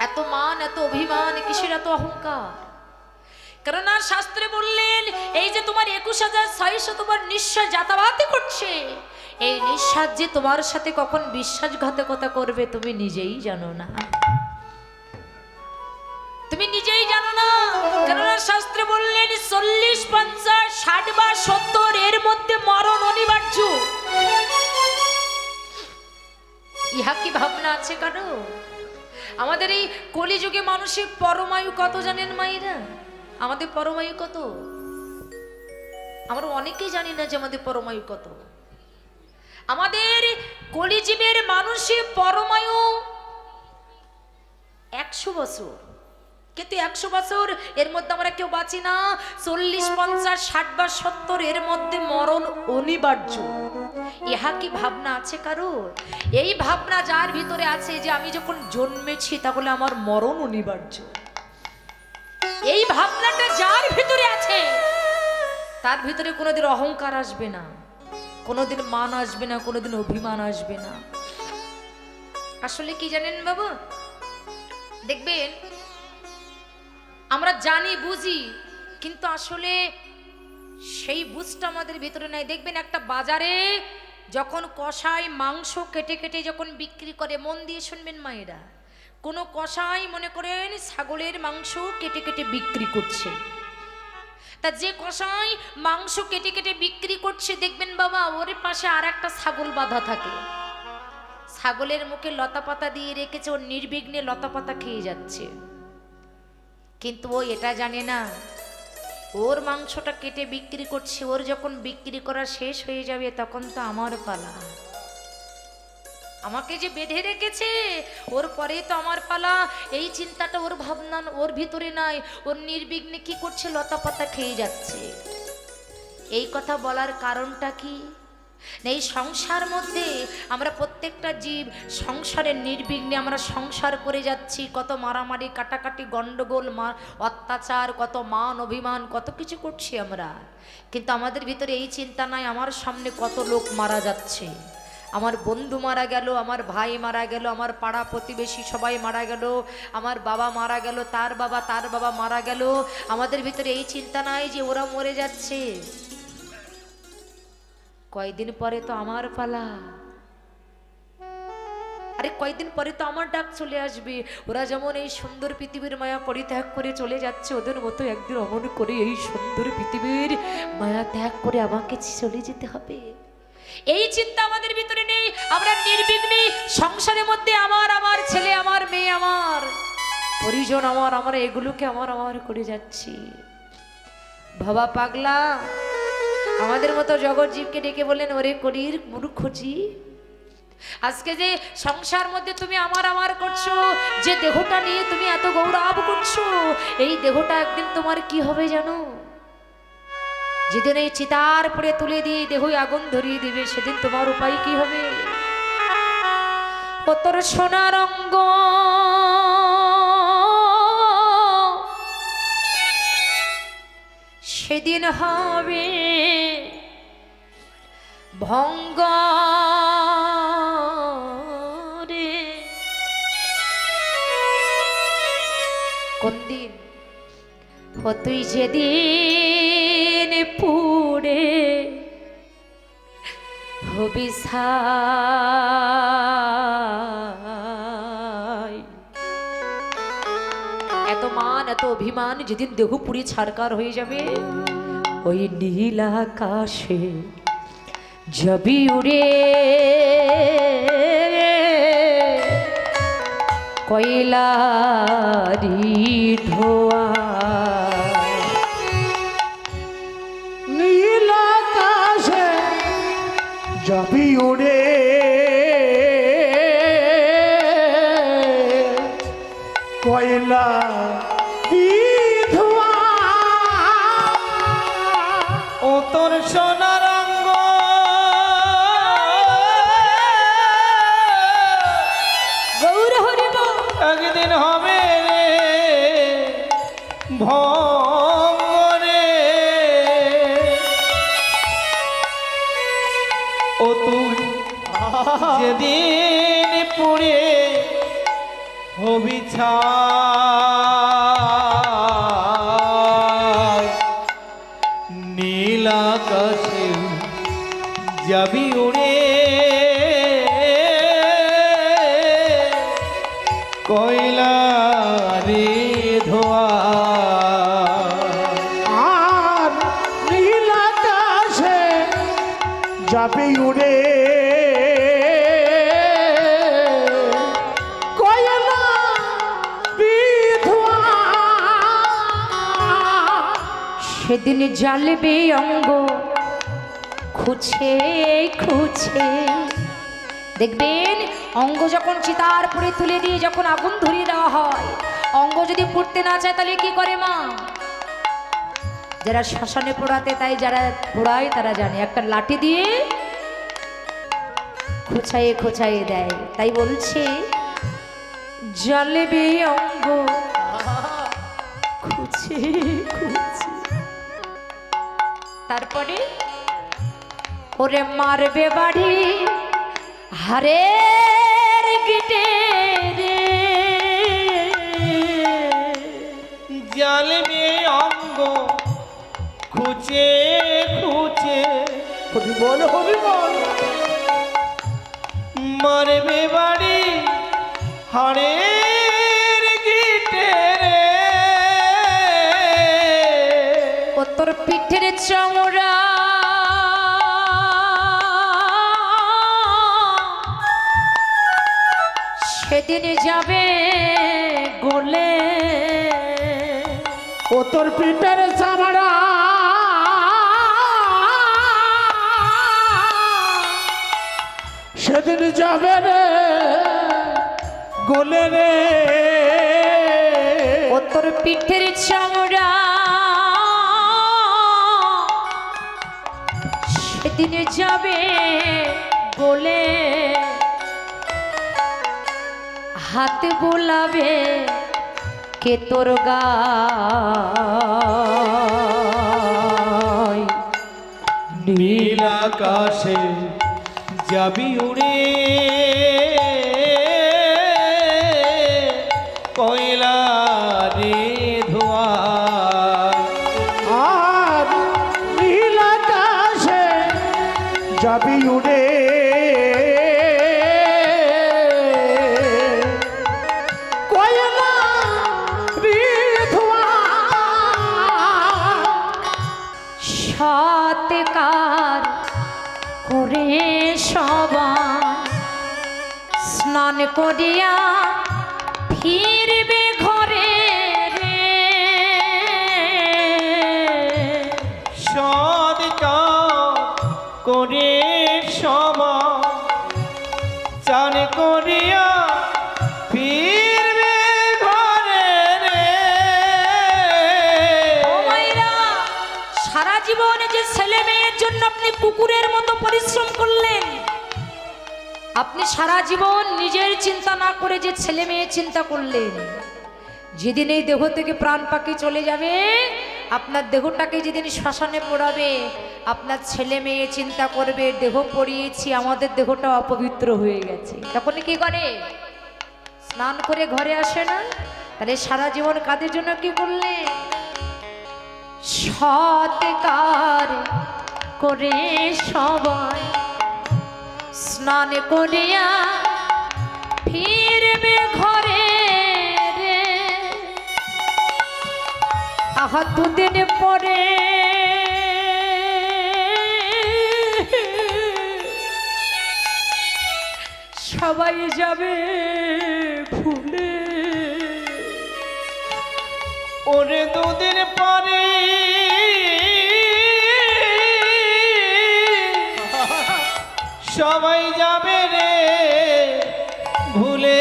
এত মান, এত অভিমান, কিসের এত অহংকার? কেননা শাস্ত্রে বললেন, এই যে তোমার 21,600 তোমার নিঃশ্বাস যাতায়াত করছে, এই নিঃশ্বাস যে তোমার সাথে কখন বিশ্বাসঘাতকতা করবে তুমি নিজেই জানো না, তুমি নিজেই জানো না। কেননা শাস্ত্রে বললেন 40, 50, 60 বা 70 এর মধ্যে মরণ অনিবার্য। ইহা কি ভাবনা আছে কারো? আমাদের এই কলিযুগে মানুষের পরমায়ু কত জানেন মায়েরা? আমাদের পরমায়ু কত? আমরা অনেকেই জানি না যে আমাদের পরমায়ু কত। আমাদের কলিজীবের মানুষের পরমায়ু 100 বছর, কিন্তু 100 বছর এর মধ্যে আমরা কেউ বাঁচি না। 40, 50, 60 বা 70 এর মধ্যে মরণ অনিবার্য। ইহা কি ভাবনা আছে কারো? এই ভাবনা যার ভিতরে আছে যে আমি যখন জন্মেছি তাহলে আমার মরণ অনিবার্য, এই ভাবনাটা যার ভিতরে আছে তার ভিতরে কোনোদিন অহংকার আসবে না, কোনোদিন মান আসবে না, কোনোদিন অভিমান আসবে না। আসলে কি জানেন বাবা, দেখবেন আমরা জানি বুঝি, কিন্তু আসলে সেই বুঝটা আমাদের ভিতরে নাই। দেখবেন একটা বাজারে যখন কসাই মাংস কেটে কেটে যখন বিক্রি করে, মন দিয়ে শুনবেন মায়েরা, কোনো কসাই মনে করেন ছাগলের মাংস কেটে কেটে বিক্রি করছে, তা যে কসাই মাংস কেটে কেটে বিক্রি করছে দেখবেন বাবা ওর পাশে আর একটা ছাগল বাঁধা থাকে, ছাগলের মুখে লতা পাতা দিয়ে রেখেছে, ও নির্বিঘ্নে লতা পাতা খেয়ে যাচ্ছে। কিন্তু ও এটা জানে না ওর মাংসটা কেটে বিক্রি করছে, ওর যখন বিক্রি করা শেষ হয়ে যাবে তখন তো আমার পালা, আমাকে যে বেঁধে রেখেছে ওর পরে তো আমার পালা। এই চিন্তাটা ওর ভাবনা ওর ভিতরে নাই, ওর নির্বিঘ্নে কি করছে, লতা পাতা খেয়ে যাচ্ছে। এই কথা বলার কারণটা কি? এই সংসার মধ্যে আমরা প্রত্যেকটা জীব সংসারের নির্বিঘ্নে আমরা সংসার করে যাচ্ছি, কত মারামারি কাটাকাটি গন্ডগোল অত্যাচার, কত মান অভিমান, কত কিছু করছি আমরা, কিন্তু আমাদের ভিতরে এই চিন্তা নাই আমার সামনে কত লোক মারা যাচ্ছে, আমার বন্ধু মারা গেল, আমার ভাই মারা গেল, আমার পাড়া প্রতিবেশী সবাই মারা গেল, আমার বাবা মারা গেল, তার বাবা মারা গেল। আমাদের ভিতরে এই চিন্তা নাই যে ওরা মরে যাচ্ছে, কয়দিন পরে তো আমার পালা, আরে কয়দিন পরে তো আমার ডাক চলে আসবে। ওরা যেমন এই সুন্দর পৃথিবীর মায়া পরিত্যাগ করে চলে যাচ্ছে, ওদের মতো একদিন অমন করে এই সুন্দর পৃথিবীর মায়া ত্যাগ করে আমাকে চলে যেতে হবে। এই চিন্তা আমাদের ভিতরে নেই, আমরা নির্বিঘ্নে সংসারের মধ্যে আমার ছেলে, আমার মেয়ে, আমার পরিজন, আমরা এগুলোকে আমার করে যাচ্ছি। বাবা পাগলা আমাদের মতো জগৎ জীবকে ডেকে বলেন, ওরে কলির মূর্খজি, আজকে যে সংসার মধ্যে তুমি আমার করছো, যে দেহটা নিয়ে তুমি এত গৌরব করছো, এই দেহটা একদিন তোমার কি হবে জানো? যেদিন এই চিতার পরে তুলে দিয়ে দেহই আগুন ধরিয়ে দিবে, সেদিন তোমার উপায় কি হবে? ও তোর সোনার অঙ্গ সেদিন হবে ভঙ্গ রে। কোন দিন? ও তুই যেদিন পুড়ে হবি ছাই, এত মান এত অভিমান যেদিন দেহ পুড়ে ছারকার হয়ে যাবে, ওই নীল আকাশে যাবি উড়ে কয়লারি ধোয়া, নীল আকাশে যাবি উড়ে কয়লা ধোয়া। ও তোর সোনার অঙ্গ গৌর হরিব একদিন হবে রে ভঙ্গরে। ও তুই যেদিন পুড়ে হবি ছাই, নীল আকাশে যাবি উড়ে কয়লা রে ধোয়া। কয়লা বিধবা সেদিন জ্বালবে অঙ্গ খুঁজে খুঁজে। দেখবেন অঙ্গ যখন চিতার পুড়ে তুলে দিয়ে যখন আগুন ধরিয়ে দেওয়া হয়, অঙ্গ যদি পুড়তে না চায় তাহলে কি করে মা? যারা শ্মশানে পোড়াতে, তাই যারা পোড়ায় তারা জানে, একটা লাঠি দিয়ে খোঁচাইয়ে খোঁচাইয়ে দেয়। তাই বলছে জ্বালবে অঙ্গ খুঁজে খুঁজে। তারপরে ওরে মারবে বাড়ি হারের গিটে রে, জ্বালবে অঙ্গ খুঁজে খুঁজে। হরিবল হরিবল মারবে বাড়ি হাড়ের গিটে রে, ও তোর পিঠের চামড়া সেদিন যাবে গলে। ও তোর পিঠের চামড়া সেদিন যাবে রে গলে রে। ও তোর পিঠের চামড়া সেদিন যাবে গলে। হাত বোলাবে কে তোর গায়। নীল আকাশে যাবি উড়ে, কয়লা রে ধোয়া। আর নীল আকাশে যাবি উড়ে কয়লা বিধবা সৎকার করে সবাই স্নান করিয়া ফিরবে ঘরে রে। সৎকার করে সমাজ চান করিয়া ফিরবে ঘরে রে। ও মায়েরা, সারা জীবনে যে ছেলে মেয়ের জন্য আপনি কুকুরের মতো পরিশ্রম করলেন, আপনি সারা জীবন নিজের চিন্তা না করে যে ছেলে মেয়ে চিন্তা করলেন, যেদিন এই দেহ থেকে প্রাণ পাখি চলে যাবে, আপনার দেহটাকে যেদিন শ্মশানে পোড়াবে, আপনার ছেলে মেয়ে চিন্তা করবে দেহ পড়িয়েছি, আমাদের দেহটা অপবিত্র হয়ে গেছে। তখন কি করে? স্নান করে ঘরে আসে না? তাহলে সারা জীবন কাদের জন্য কি করলে? সৎকার করে সবাই স্নান করিয়া ফিরবে ঘরে রে। আহা দুদিন পরে সবাই যাবে ভুলে। ওরে দুদিন পরে সবাই যাবে রে ভুলে।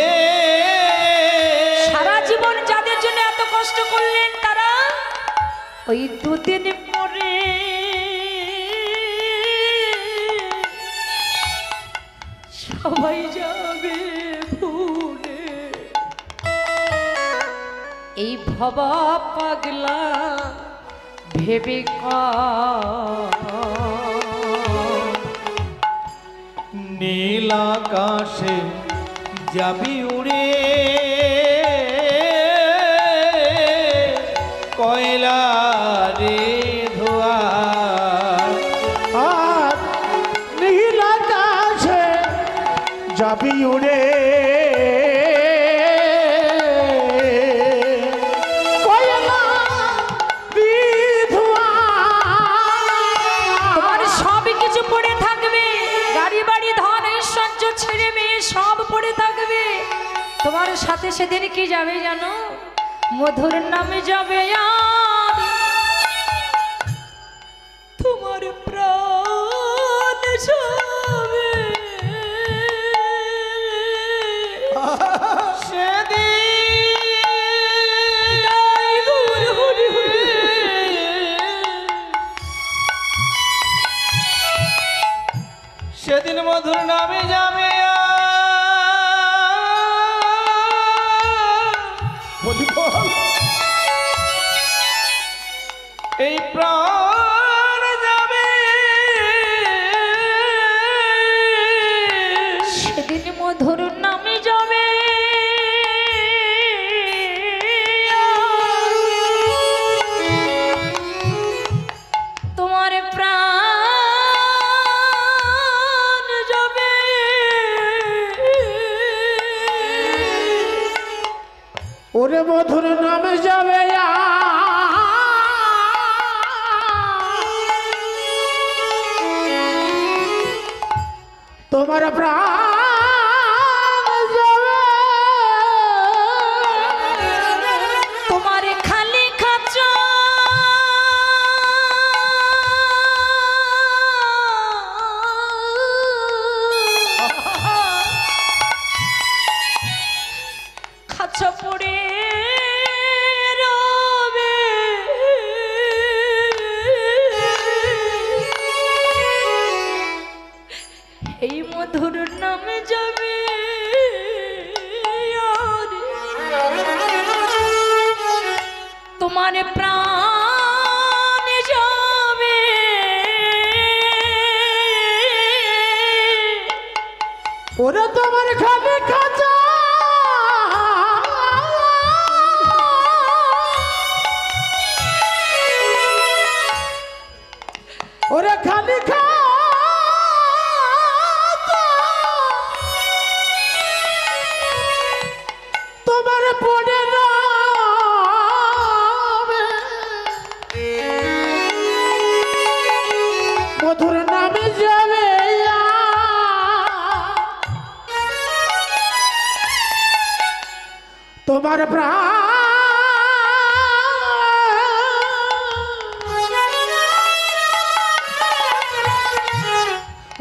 সারা জীবন যাদের জন্য এত কষ্ট করলেন, তারা ওই দুদিন পরে সবাই যাবে ভুলে। এই ভবা পাগলা ভেবে নীল আকাশে যাবি উড়ে, কয়লা রে ধোয়া। আর নীল আকাশে যাবি উড়ে কয়লা বিধবা। তোমার সব কিছু পড়ে থাকবে, গাড়ি বাড়ি বাড়ি ধন ঐশ্বর্য ছেড়ে মেয়ে সব পড়ে থাকবে, তোমার সাথে সেদিন কি যাবে জানো? মধুর নামে যাবে আর তোমার প্রাণ যাবে। সেদিন মধুর নামে যাবে এই প্রাণ যাবে, সেদিন মধুর নামে যাবে তোমার প্রাণ যাবে। ওরে মধুর নামে যাবে তোমার প্রাণ যাবে, তোমার খালি খাঁচা খাঁচা পড়ে রবে, এই মধুর নামে যাবে আর তোমার প্রাণ যাবে। ওরে তোমার খালি খাঁচা ওরে খালি তোমার পড়ে নামে মধুর নামে যাবে তোমার প্রাণ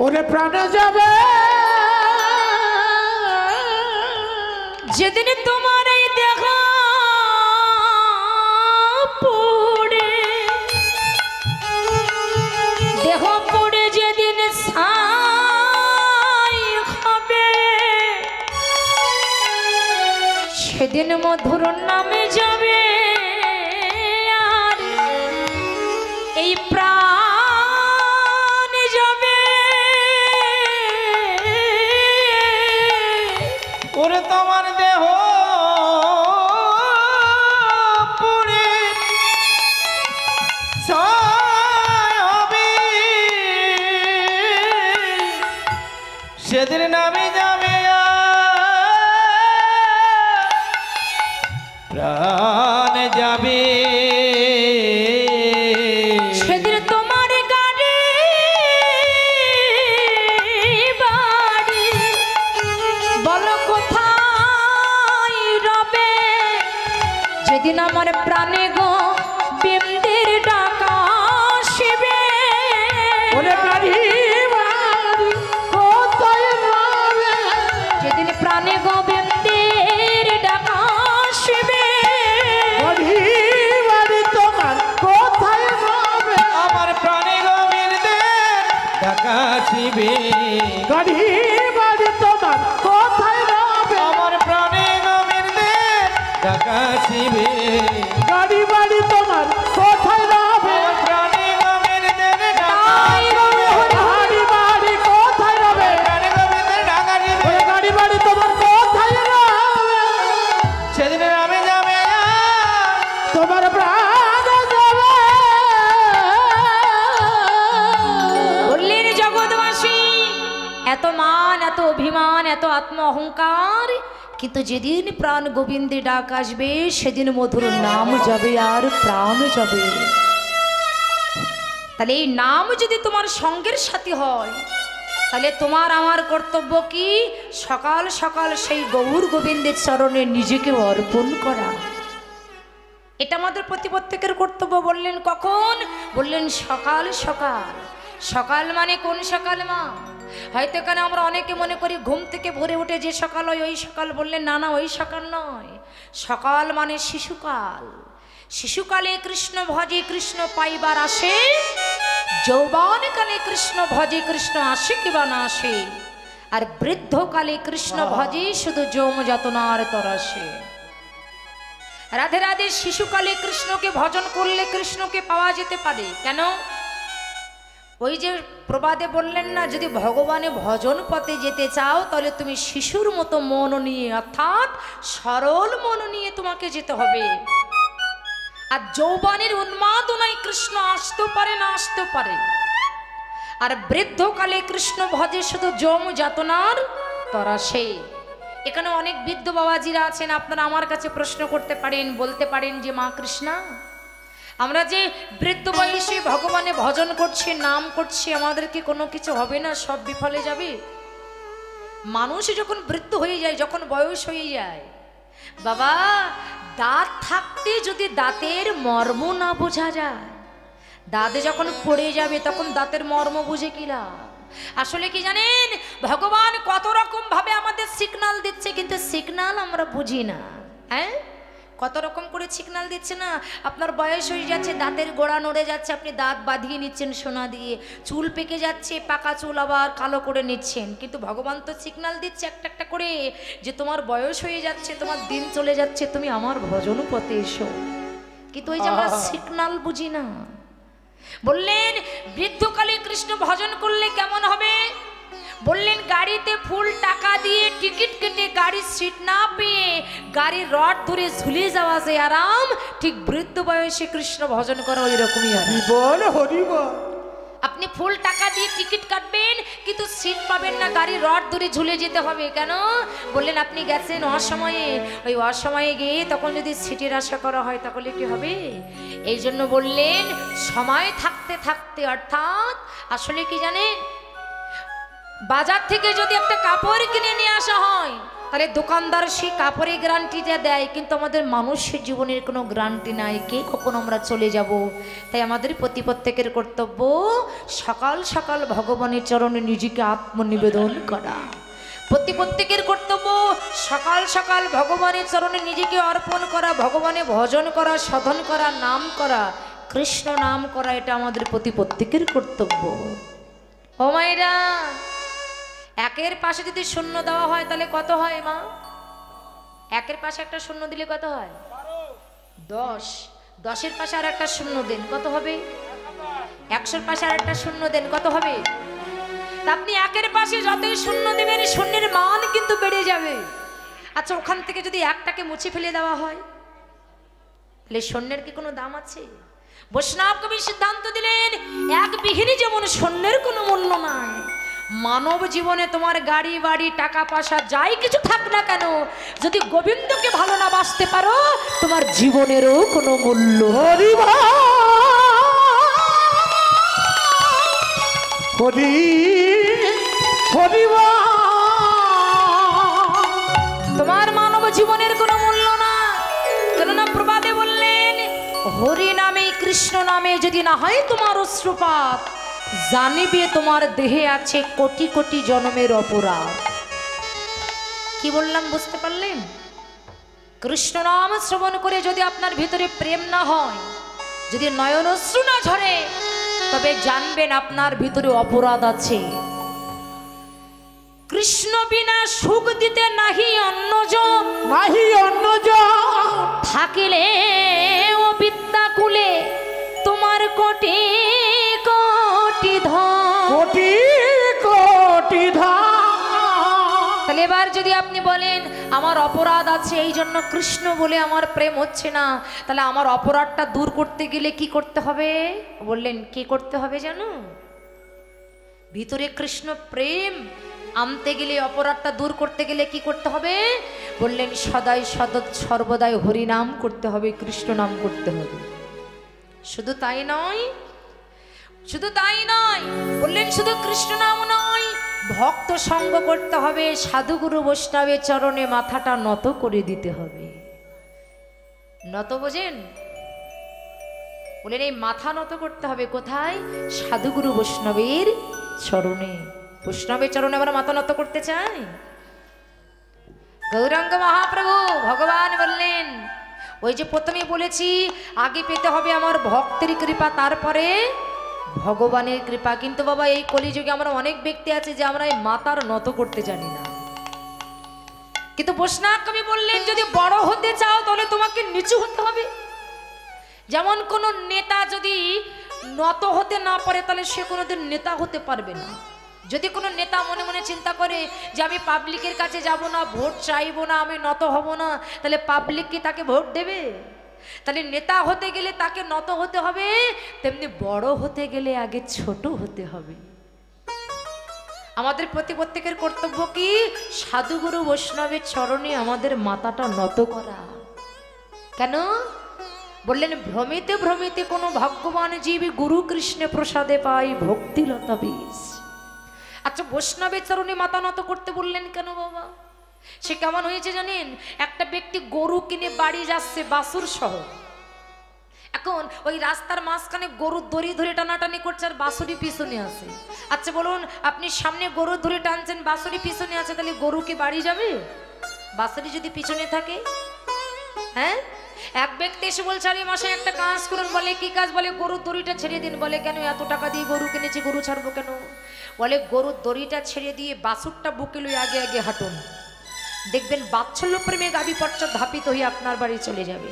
ওরে প্রাণে যাবে, যেদিন তোমার এই দেখা পড়ে, দেহ পড়ে যেদিন ছাই হবে, সেদিন মধুর নামে যাবে আর এই প্রাণ যাবে। ওরে তোমার দেহ পুড়ে ছাই হবে, সেদিন নামে যাবে প্রাণ যাবে। সেদিন তোমার গাড়ি বাড়ি বলো কোথায় রবে, যেদিন আমার প্রাণে গো বিন্দির ডাকা শিবে। ওরে গাড়ি বাড়ি কোথায় রবে, যেদিন প্রাণে গো বিন্দির ডাকা শিবে। গাড়ি বাড়ি তোমার কোথায় রবে, আমার প্রাণে গোবিন্দে ডাকা ছিবে, গাড়ি বাড়ি তোমার কোথায় রবে, আমার প্রাণে গোবিন্দে ডাকা ছিবে, গাড়ি বাড়ি তোমার কোথায় রবে, আমার প্রাণে গোবিন্দে ডাকা তাই রবে গাড়ি বাড়ি কোথায় রবে, প্রাণে গোবিন্দে ডাকা ছিবে, ওরে গাড়ি বাড়ি তোমার কোথায় রবে, সেদিন নামে যাবে তোমার প্রাণ যাবে। বললেন জগৎবাসী, এত মান, এত অভিমান, এত আত্ম অহংকার, কিন্তু যেদিন প্রাণ গোবিন্দে ডাক আসবে সেদিন মধুর নাম যাবে আর প্রাণ যাবে। তাহলে এই নাম যদি তোমার সঙ্গের সাথী হয়, তাহলে তোমার আমার কর্তব্য কি? সকাল সকাল সেই গৌর গোবিন্দের চরণে নিজেকে অর্পণ করা। এটা আমাদের প্রত্যেকের কর্তব্য। বললেন কখন? বললেন সকাল সকাল। সকাল মানে কোন সকাল মা? হয়তো এখানে আমরা অনেকে মনে করি ঘুম থেকে ভোরে উঠে যে সকাল হয় ওই সকাল। বললেন না না, ওই সকাল নয়। সকাল মানে শিশুকাল। শিশুকালে কৃষ্ণ ভজে কৃষ্ণ পাইবার আসে, যৌবনকালে কৃষ্ণ ভজে কৃষ্ণ আসে কিবা না আসে, আর বৃদ্ধকালে কৃষ্ণ ভজে শুধু যৌম যাতনার তরাসে। রাধে রাধে। শিশুকালে কৃষ্ণকে ভজন করলে কৃষ্ণকে পাওয়া যেতে পারে। কেন? ওই যে প্রবাদে বললেন না, যদি ভগবানের ভজন পথে যেতে চাও তাহলে তুমি শিশুর মতো মন নিয়ে, অর্থাৎ সরল মন নিয়ে তোমাকে যেতে হবে। আর যৌবনের উন্মাদনায় কৃষ্ণ আসতেও পারে না আসতেও পারে। আর বৃদ্ধকালে কৃষ্ণ ভজে শুধু যৌম যাতনার তরাসে। এখানে অনেক বৃদ্ধ বাবাজিরা আছেন, আপনারা আমার কাছে প্রশ্ন করতে পারেন, বলতে পারেন যে মা কৃষ্ণা, আমরা যে বৃদ্ধ বয়সে ভগবানের ভজন করছি, নাম করছি, আমাদেরকে কোনো কিছু হবে না? সব বিফলে যাবে? মানুষ যখন বৃদ্ধ হয়ে যায়, যখন বয়স হয়ে যায়, বাবা দাঁত থাকতে যদি দাঁতের মর্ম না বোঝা যায়, দাঁতে যখন পড়ে যাবে তখন দাঁতের মর্ম বুঝে কি লাভ? আসলে কি জানেন, ভগবান কত রকম ভাবে আমাদের সিগন্যাল দিচ্ছে, কিন্তু সিগন্যাল আমরা বুঝি না। হ্যাঁ, কত রকম করে সিগন্যাল দিচ্ছে না। আপনার বয়স হয়ে যাচ্ছে, দাঁতের গোড়া নড়ে যাচ্ছে, আপনি দাঁত বাঁধিয়ে নিচ্ছেন সোনা দিয়ে, চুল পেকে যাচ্ছে, পাকা চুল আবার কালো করে নিচ্ছেন, কিন্তু ভগবান তো সিগন্যাল দিচ্ছে একটা একটা করে যে তোমার বয়স হয়ে যাচ্ছে, তোমার দিন চলে যাচ্ছে, তুমি আমার ভজন পথে এসো। কিন্তু ওই যে আমরা সিগন্যাল বুঝি না। বললেন বৃদ্ধকালে কৃষ্ণ ভজন করলে কেমন হবে? বললেন গাড়িতে ফুল টাকা দিয়ে টিকিট কেটে গাড়ির সিট না পেয়ে গাড়ির রড ধরে ঝুলে যাওয়া যে আরাম, ঠিক বৃদ্ধ বয়সে কৃষ্ণ ভজন করা ওই রকমই হরিবল হরিবল। আপনি ফুল টাকা দিয়ে টিকিট কাটবেন কিন্তু সিট পাবেন না, গাড়ির রড ধরে ঝুলে যেতে হবে। কেন? বললেন আপনি গেছেন অসময়ে, ওই অসময়ে গিয়ে তখন যদি সিটের আশা করা হয় তাহলে কি হবে? এই জন্য বললেন সময় থাকতে থাকতে, অর্থাৎ আসলে কি জানেন, বাজার থেকে যদি একটা কাপড় কিনে নিয়ে আসা হয় তাহলে দোকানদার সেই কাপড়ের গ্যারান্টিটা দেয়, কিন্তু আমাদের মানুষের জীবনের কোনো গ্যারান্টি নাই, কে কখন আমরা চলে যাব। তাই আমাদের প্রত্যেকের কর্তব্য সকাল সকাল ভগবানের চরণে নিজেকে আত্মনিবেদন করা। প্রত্যেকের কর্তব্য সকাল সকাল ভগবানের চরণে নিজেকে অর্পণ করা, ভগবানের ভজন করা, সাধন করা, নাম করা, কৃষ্ণ নাম করা। এটা আমাদের প্রত্যেকের কর্তব্য। ও মায়েরা, একের পাশে যদি শূন্য দেওয়া হয় তাহলে কত হয় মা? একের পাশে একটা শূন্য দিলে কত হয়? 10। 10-এর পাশে আর একটা শূন্য দেন, কত হবে? 100-এর পাশে আর একটা শূন্য দেন, কত হবে? আপনি একের পাশে যতই শূন্য দেবেন শূন্যের মান কিন্তু বেড়ে যাবে। আচ্ছা, ওখান থেকে যদি একটাকে মুছে ফেলে দেওয়া হয় তাহলে শূন্যের কি কোনো দাম আছে? বৈষ্ণব কবি সিদ্ধান্ত দিলেন এক বিহীন যেমন শূন্যের কোনো মূল্য নাই, মানব জীবনে তোমার গাড়ি বাড়ি টাকা পয়সা যাই কিছু থাক না কেন, যদি গোবিন্দকে ভালো না বাসতে পারো তোমার জীবনেরও কোনো মূল্য। তোমার মানব জীবনের কোনো মূল্য না। কেননা প্রবাদে বললেন হরি নামে কৃষ্ণ নামে যদি না হয় তোমার অশ্রুপাত, জানিবে তোমার দেহে আছে কোটি কোটি জন্মের অপরাধ। কি বললাম বুঝতে পারলেন? কৃষ্ণ নাম শ্রবণ করে যদি আপনার ভিতরে প্রেম না হয়, যদি নয়ন অশ্রু না ঝরে, তবে জানবেন আপনার ভিতরে অপরাধ আছে। কৃষ্ণ বিনা সুখ দিতে নাহি অন্যজন, নাহি অন্যজন থাকিলে ও বিদ্যাকুলে তোমার কোটি কোটি ধন, কোটি কোটি ধন। তাহলে এবার যদি আপনি বলেন আমার অপরাধ আছে এই জন্য কৃষ্ণ বলে আমার প্রেম হচ্ছে না, তাহলে আমার অপরাধটা দূর করতে গেলে কি করতে হবে? বললেন কি করতে হবে জানো? ভিতরে কৃষ্ণ প্রেম আনতে গেলে, অপরাধটা দূর করতে গেলে কি করতে হবে? বললেন সদাই সর্বদাই হরি নাম করতে হবে, কৃষ্ণ নাম করতে হবে। শুধু তাই নয়, শুধু তাই নয়, বললেন শুধু কৃষ্ণ নাম নয়, ভক্ত সঙ্গ করতে হবে, সাধুগুরু বৈষ্ণবের চরণে মাথাটা নত করে দিতে হবে। নত বোঝেন? বলেন এই মাথা নত করতে হবে কোথায়? সাধুগুরু বৈষ্ণবের চরণে। বৈষ্ণবের চরণে আবার মাথা নত করতে চাই? গৌরাঙ্গ মহাপ্রভু ভগবান বললেন, ওই যে প্রথমে বলেছি আগে পেতে হবে আমার ভক্তের কৃপা, তারপরে ভগবানের কৃপা। কিন্তু বাবা এই কলিযুগে আমরা অনেক ব্যক্তি আছে যে আমরা এই মাতার নত করতে জানি না। কিন্তু বৈষ্ণব কবি বললেন, যদি বড় হতে চাও তাহলে তোমাকে নিচু হতে হবে। যেমন কোন নেতা যদি নত হতে না পারে তাহলে সে কোনোদিন নেতা হতে পারবে না। যদি কোনো নেতা মনে মনে চিন্তা করে যে আমি পাবলিকের কাছে যাব না, ভোট চাইবো না, আমি নত হব না, তাহলে পাবলিক কি তাকে ভোট দেবে? তাহলে নেতা হতে গেলে তাকে নত হতে হবে, তেমনি বড় হতে গেলে আগে ছোট হতে হবে। আমাদের প্রত্যেকের কর্তব্য কি? সাধুগুরু বৈষ্ণবের চরণে আমাদের মাথাটা নত করা। কেন? বললেন, ভ্রমিতে ভ্রমিতে কোনো ভাগ্যবান জীবী গুরু কৃষ্ণে প্রসাদে পাই ভক্তিলতা বীজ। আচ্ছা, বৈষ্ণবের চরণে মাথা নত করতে বললেন কেন বাবা? সে কেমন হয়েছে জানেন? একটা ব্যক্তি গরু কিনে বাড়ি যাচ্ছে বাছুর সহ। এখন ওই রাস্তার মাঝখানে গরুর দড়ি ধরে টানাটানি করছে আর বাছুরি পিছনে আছে। আচ্ছা বলুন, আপনি সামনে গরু ধরে টানছেন, বাছুরি পিছনে আছে, তাহলে গরু কি বাড়ি যাবে? বাছুরি যদি পিছনে থাকে? হ্যাঁ, এক ব্যক্তি এসে বলছে, আরে মাসে একটা কাজ করুন। বলে কি কাজ? বলে গরুর দড়িটা ছেড়ে দিন। বলে কেন? এত টাকা দিয়ে গরু কিনেছি, গরু ছাড়বো কেন? বলে গরুর দড়িটা ছেড়ে দিয়ে বাছুরটা বুকে লই আগে আগে হাঁটুন, দেখবেন বাৎসল্য প্রেমে গাভী পশ্চাৎ ধাপিত হয়ে আপনার বাড়ি চলে যাবে।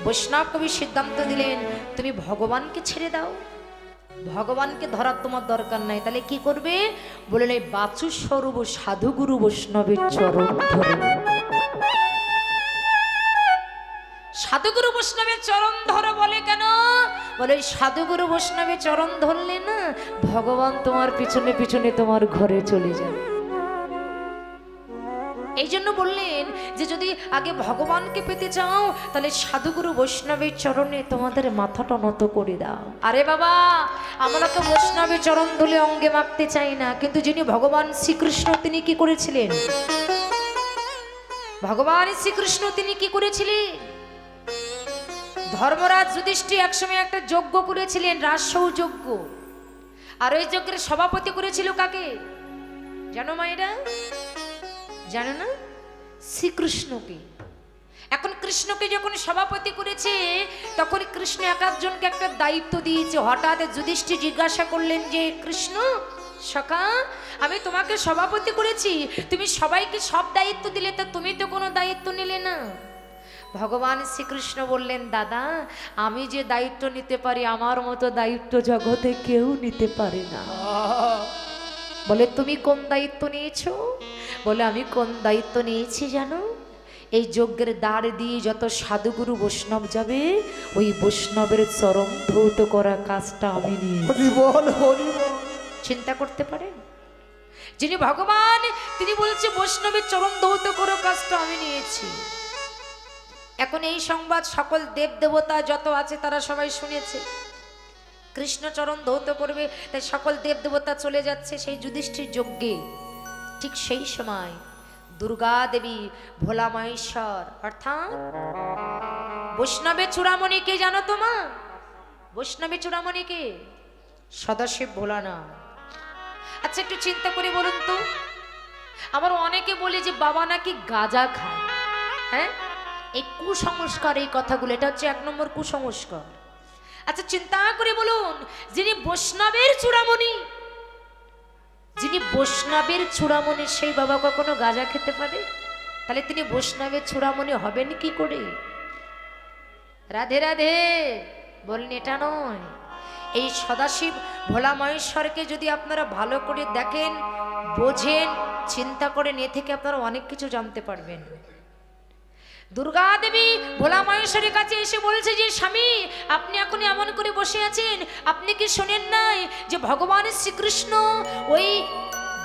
বৈষ্ণব কবি সিদ্ধান্ত দিলেন, তুমি ভগবানকে ছেড়ে দাও, ভগবানকে ধরার তোমার দরকার নাই। তাহলে কি করবে? বললেন, এই বাছুর স্বরূপ সাধুগুরু বৈষ্ণবের চরণ ধরে। সাধুগুরু বৈষ্ণবের চরণ ধরো বলে কেন? বলে সাধুগুরু বৈষ্ণবের চরণ ধরলে না ভগবান তোমার পিছনে পিছনে তোমার ঘরে চলে যাবে। এই জন্য বললেন যে যদি আগে ভগবানকে পেতে চাও তাহলে সাধুগুরু বৈষ্ণবের চরণে তোমাদের মাথাটা নত করে দাও। আরে বাবা, আমরা তো বৈষ্ণবের চরণ ধুলে অঙ্গে মাখতে চাই না, কিন্তু যিনি ভগবান শ্রীকৃষ্ণ তিনি কি করেছিলেন? ভগবান শ্রীকৃষ্ণ তিনি কি করেছিলেন? ধর্মরাজ যুধিষ্ঠির একসময় একটা যজ্ঞ করেছিলেন, রাজসৌ যজ্ঞ। আর ওই যজ্ঞের সভাপতি করেছিল কাকে জানো মায়েরা? জানো না? শ্রীকৃষ্ণকে। এখন কৃষ্ণকে যখন সভাপতি করেছে তখন কৃষ্ণ এক একজনকে একটা দায়িত্ব দিয়েছে। হঠাৎ যুধিষ্ঠির জিজ্ঞাসা করলেন যে, কৃষ্ণ সখা, আমি তোমাকে সভাপতি করেছি, তুমি সবাইকে সব দায়িত্ব দিলে, তো তুমি তো কোনো দায়িত্ব নিলে না। ভগবান শ্রীকৃষ্ণ বললেন, দাদা, আমি যে দায়িত্ব নিতে পারি আমার মতো দায়িত্ব জগতে কেউ নিতে পারে না। বলে, তুমি কোন দায়িত্ব নিয়েছো? বলে, আমি কোন দায়িত্ব নিয়েছি জানো? এই যজ্ঞের দ্বার দিয়ে যত সাধুগুরু বৈষ্ণব যাবে ওই বৈষ্ণবের চরণ ধৌত করা কাজটা আমি নিয়েছি। চিন্তা করতে পারেন? যিনি ভগবান তিনি বলছে বৈষ্ণবের চরণ ধৌত করা কাজটা আমি নিয়েছি। এখন এই সংবাদ সকল দেব দেবতা যত আছে তারা সবাই শুনেছে। কৃষ্ণচরণ ধৌত করবে তাই সকল দেব দেবতা চলে যাচ্ছে সেই যুধিষ্ঠির যজ্ঞে। ঠিক সেই সময় দুর্গা দেবী, ভোলা মহেশ্বর অর্থাৎ বৈষ্ণবের চূড়ামণি কে জানো তোমা? বৈষ্ণবের চূড়ামণি কে? সদাশিব ভোলানাথ। আচ্ছা একটু চিন্তা করে বলুন তো, আবার অনেকে বলে যে বাবা নাকি গাঁজা খায়। হ্যাঁ, এই কুসংস্কার, এই কথাগুলো, এটা হচ্ছে 1 নম্বর কুসংস্কার। আচ্ছা চিন্তা করে বলুন, যিনি বৈষ্ণবের চূড়ামণি, যিনি বৈষ্ণবের চূড়ামণি সেই বাবা কখনো গাঁজা খেতে পারে? তাহলে তিনি বৈষ্ণবের চূড়ামণি হবেন কি করে? রাধে রাধে বলেন, এটা নয়। এই সদাশিব ভোলা মহেশ্বরকে যদি আপনারা ভালো করে দেখেন, বোঝেন, চিন্তা করেন, এ থেকে আপনারা অনেক কিছু জানতে পারবেন। দুর্গা দেবী ভোলা মহেশ্বরের কাছে এসে বলছে যে, স্বামী, আপনি এখন এমন করে বসে আছেন, আপনি কি শোনেন নাই যে ভগবান শ্রীকৃষ্ণ ওই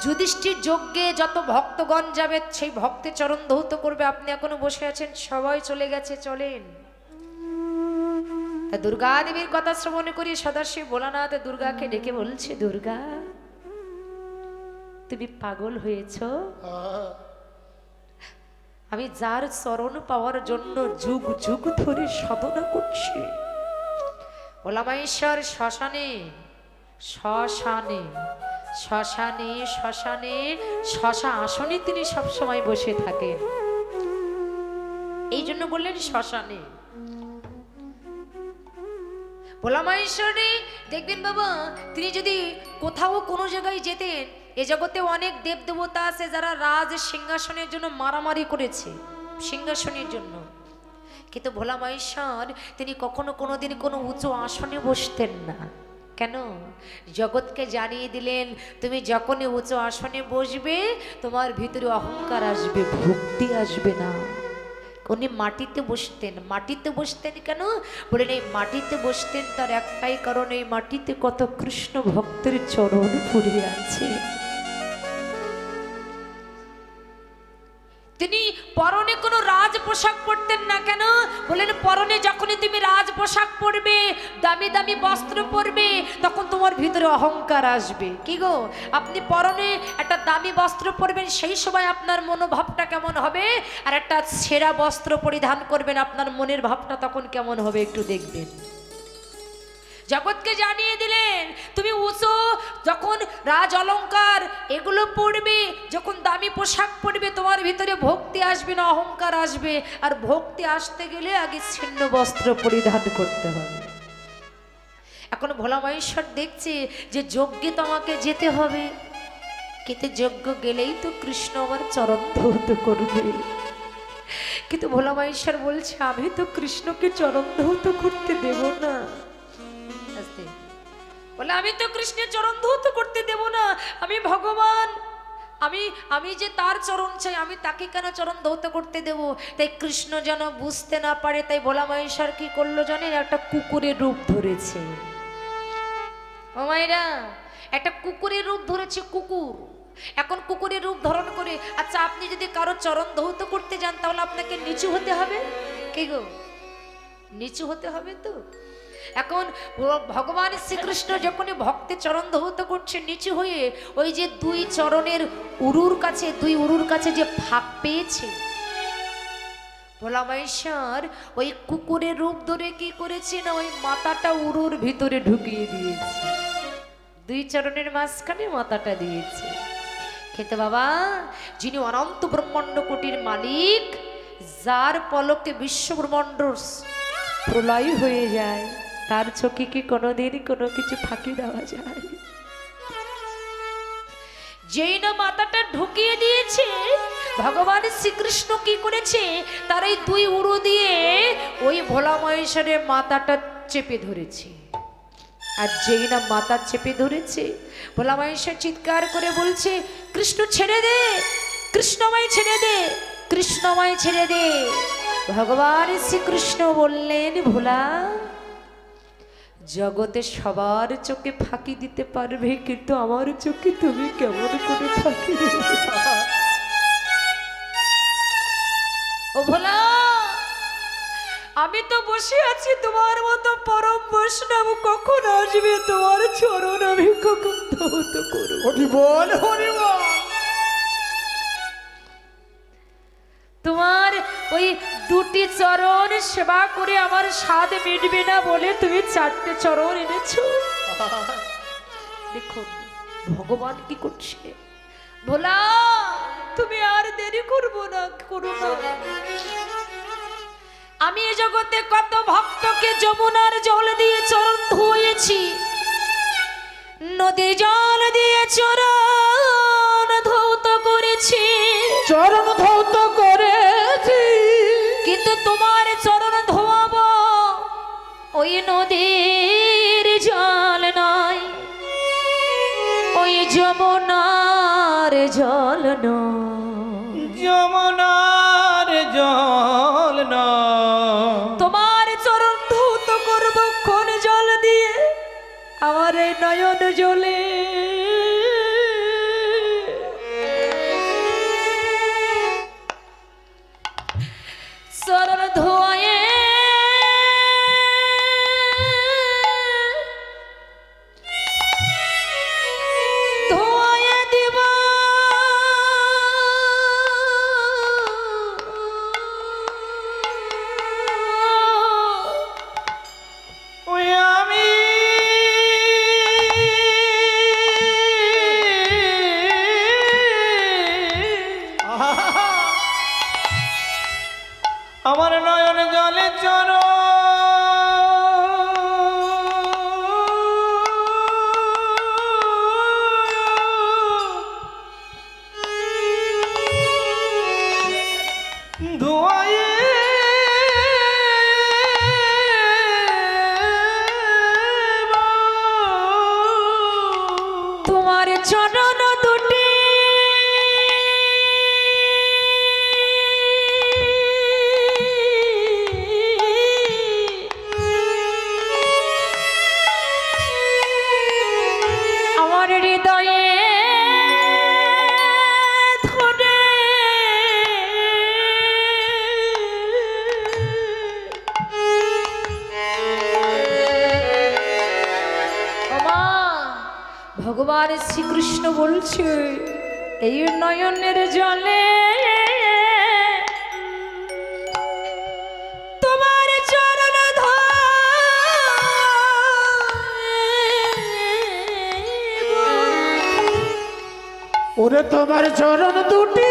যুধিষ্ঠির যজ্ঞে যত ভক্তগণ যাবে সেই ভক্তের চরণ ধৌত করবে, আপনি এখনো বসে আছেন, সবাই চলে গেছে, চলেন। তা দুর্গা দেবীর কথা শ্রবণ করি সদাশিব ভোলানাথ দুর্গাকে ডেকে বলছে, দুর্গা তুমি পাগল হয়েছ? আমি যার চরণ পাওয়ার জন্য যুগ যুগ ধরে সাধনা করছি। ওলামাইশ্বর শ্মশানে শ্মশানে শ্মশানে শ্মশানে শ্মশা আসনে তিনি সবসময় বসে থাকেন, এই জন্য বললেন শ্মশানে। ভোলামাইশ্বরী দেখবেন বাবা, তিনি যদি কোথাও কোনো জায়গায় যেতেন, এ জগতে অনেক দেব দেবতা আছে যারা রাজ সিংহাসনের জন্য মারামারি করেছে, সিংহাসনের জন্য, কিন্তু ভোলামাইশ্বর তিনি কখনো কোনোদিন কোনো উঁচু আসনে বসতেন না। কেন? জগৎকে জানিয়ে দিলেন, তুমি যখনই উঁচু আসনে বসবে তোমার ভিতরে অহংকার আসবে, ভক্তি আসবে না। উনি মাটিতে বসতেন। মাটিতে বসতেন কেন? বলেন এই মাটিতে বসতেন তার একটাই কারণ, এই মাটিতে কত কৃষ্ণ ভক্তের চরণ পড়ে আছে। তিনি পরনে কোনো রাজ পোশাক পরতেন না। কেন? বলেন পরনে যখনই তুমি রাজ পোশাক পরবে, দামি দামি বস্ত্র পরবে, তখন তোমার ভিতরে অহংকার আসবে। কি গো, আপনি পরনে একটা দামি বস্ত্র পরবেন, সেই সময় আপনার মনোভাবটা কেমন হবে, আর একটা ছেঁড়া বস্ত্র পরিধান করবেন, আপনার মনের ভাবটা তখন কেমন হবে একটু দেখবেন। জগৎকে জানিয়ে দিলেন, তুমি উঁচু যখন রাজ অলঙ্কার এগুলো পড়বে, যখন দামি পোশাক পরবে, তোমার ভিতরে ভক্তি আসবে না, অহংকার আসবে। আর ভক্তি আসতে গেলে আগে ছিন্ন বস্ত্র পরিধান করতে হবে। এখন ভোলামাইশ্বর দেখছে যে যজ্ঞে তো আমাকে যেতে হবে, কিন্তু যজ্ঞ গেলেই তো কৃষ্ণ আমার চরণ ধৌত করবে। কিন্তু ভোলামাইশ্বর বলছে, আমি তো কৃষ্ণকে চরণ ধৌত করতে দেব না। বলে আমি তো কৃষ্ণের চরণ ধৌত করতে দেব না, আমি ভগবান, আমি যে তার চরণ চাই, আমি তাকে কেন চরণ ধৌত করতে দেব? তাই কৃষ্ণ যেন বুঝতে না পারে, তাই ভোলামাইশ্বর কি করলো জানেন? একটা কুকুরের রূপ ধরেছে। ও মায়েরা, একটা কুকুরের রূপ ধরেছে, কুকুর। এখন কুকুরের রূপ ধারণ করে, আচ্ছা আপনি যদি কারো চরণ ধৌত করতে যান তাহলে আপনাকে নিচু হতে হবে। কি গো, নিচু হতে হবে তো। এখন ভগবান শ্রীকৃষ্ণ যখনই ভক্তের চরণ ধৌত করছে নিচু হয়ে, ওই যে দুই চরণের উরুর কাছে যে ফাঁক পেয়েছে, ভোলামাইশ্বর ওই কুকুরের রূপ ধরে কি করেছে না, ওই মাথাটা উরুর ভিতরে ঢুকিয়ে দিয়েছে, দুই চরণের মাঝখানে মাথাটা দিয়েছে। কিন্তু বাবা, যিনি অনন্ত ব্রহ্মাণ্ড কোটির মালিক, যার পলকে বিশ্ব ব্রহ্মাণ্ড প্রলয় হয়ে যায়, তার চোখে কি কোনোদিন কোনো কিছু ফাঁকি দেওয়া যায়? যেই না মাথাটা ঢুকিয়ে দিয়েছে, ভগবান শ্রীকৃষ্ণ কি করেছে, তার এই দুই উরু দিয়ে ওই ভোলামহেশ্বরের মাথাটা চেপে ধরেছে। আর যেই না মাথা চেপে ধরেছে, ভোলামহেশ্বর চিৎকার করে বলছে, কৃষ্ণ ছেড়ে দে, কৃষ্ণময় ছেড়ে দে, কৃষ্ণময় ছেড়ে দে। ভগবান শ্রীকৃষ্ণ বললেন, ভোলা, জগতে সবার চোখে ফাঁকি দিতে পারবে, কিন্তু আমার চোখে তুমি কেমন করে ফাঁকি দিবে? ও ভোলা, আমি তো বসে আছি, তোমার মতো পরম বৈষ্ণব কখন আসবে, তোমার চরণ আমি কখন ধৌত করব? হরি বল, হরি বল। তোমার ওই দুটি চরণ সেবা করে আমার স্বাদ মিটবে না বলে তুমি চারটে চরণ এনেছো। দেখুন ভগবান কি করছে। ভোলা, তুমি আর দেরি করবো না, করো না। আমি এ জগতে কত ভক্তকে যমুনার জল দিয়ে চরণ ধুয়েছি, নদীর জল দিয়ে চরণ ধৌত করেছি, চরণ ধৌত করেছি, কিন্তু তোমার চরণ ধোয়াবো ওই নদীর জল নয়, ওই যমুনার জল নয়, যমুনার জল না। তোমার চরণ ধৌত করব কোন জল দিয়ে? আমার এই নয়ন জলে। চরণ ধোয়ে ধোয়ে দিব আমার নয়ন জলে চর ধোয়ায়ে তোমার চরণ দুটি আমার হৃদয়ে ধরে ওমা, ভগবান শ্রীকৃষ্ণ বলছে এই নয়নের জলে তোমার চরণ ওরে তোমার চরণ দুটি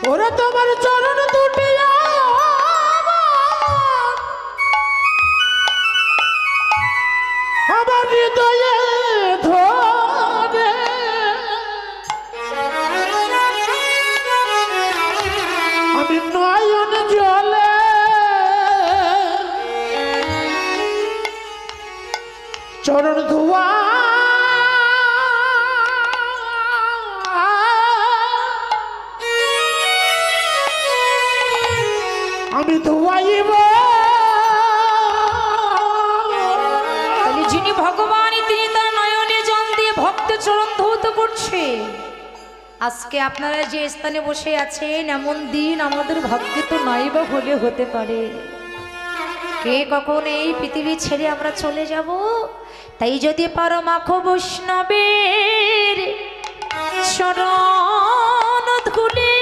ওরে তোমার চরণ দুটি আমার হৃদয়ে ধরে আমি নয়ন জলে চরণ ধোয়া আমি ধোয়াইব তাহলে যিনি ভগবান তিনি তার নয়নে জল দিয়ে ভক্ত চরণ ধৌত করছে। আজকে আপনারা যে স্থানে বসে আছেন এমন দিন আমাদের ভাগ্যে তো নাই বা হলে হতে পারে। কে কখন এই পৃথিবী ছেড়ে আমরা চলে যাব, তাই যদি পারো মাখো বৈষ্ণবের চরণ ধুলি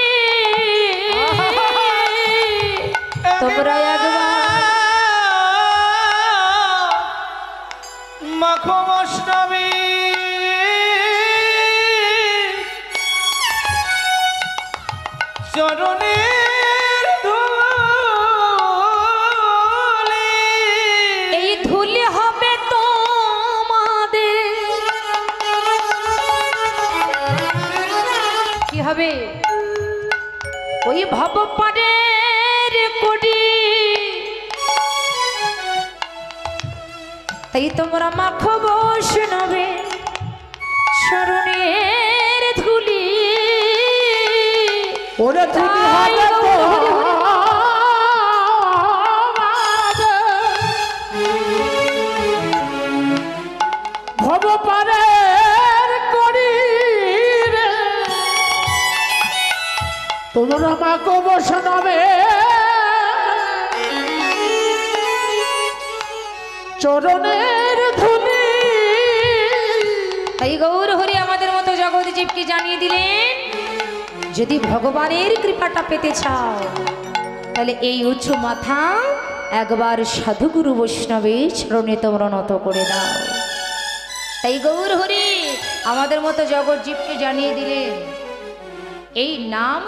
তোমরা একবার মাখো বৈষ্ণবী চরণের ধুলি এই ধুলি হবে তোমাদের কি হবে ওই ভব পারের করি, তাই তোমরা মাখো বৈষ্ণবে শরণের ধুলি ওরে তুমি হবে ভব পারের করি রে তোমরা মাকে বসনাবে চরণের ধুলি। তাই গৌর হরি আমাদের মতো জগৎ জীবকে জানিয়ে দিলেন যদি ভগবানের কৃপাটা পেতে চাও তাহলে এই উঁচু মাথা একবার সাধুগুরু বৈষ্ণবের চরণে তোমরা নত করে দাও। তাই গৌর হরি আমাদের মতো জগৎ জীবকে জানিয়ে দিলেন এই নাম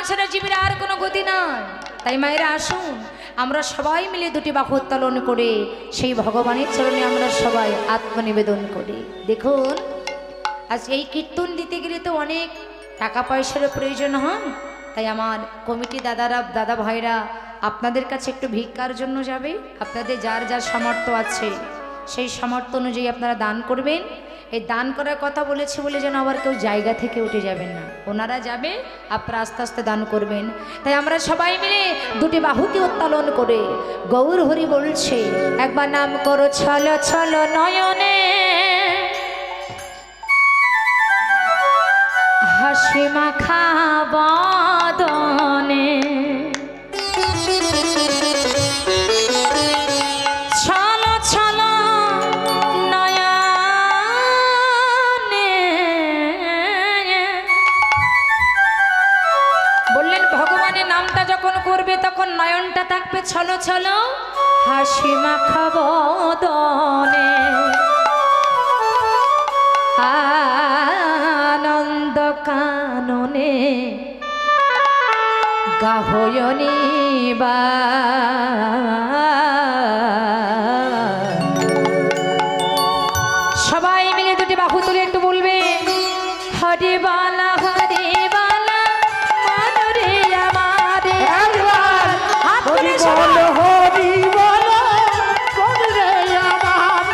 ছাড়া জীবের আর কোনো গতি নাই। তাই মায়েরা আসুন আমরা সবাই মিলে দুটি বাহু উত্তোলন করে সেই ভগবানের চরণে আমরা সবাই আত্মনিবেদন করি। দেখুন আজ এই কীর্তন দিতে গেলে তো অনেক টাকা পয়সারও প্রয়োজন হয়, তাই আমার কমিটি দাদা ভাইরা আপনাদের কাছে একটু ভিক্ষার জন্য যাবে। আপনাদের যার যার সামর্থ্য আছে সেই সামর্থ্য অনুযায়ী আপনারা দান করবেন। এই দান করার কথা বলেছে বলে যেন আবার কেউ জায়গা থেকে উঠে যাবেন না, ওনারা যাবে আপনারা আস্তে আস্তে দান করবেন। তাই আমরা সবাই মিলে দুটি বাহুকে উত্তোলন করে গৌর হরি বলছে একবার নাম করো ছল ছল নয়নে হাসি মাখা বদনে বললেন ভগবানের নামটা যখন করবে তখন নয়নটা থাকবে ছলো ছলো হাসি মাখা বদনে, আনন্দ কাননে গাহয়নি বা। সবাই মিলে দুটি বাহু তুলে একটু বলবে হরে বালা হরে বালা মনরে আমারে। একবার হাত তুলে হরি সবাই। বল হরি বল মন রে আমার।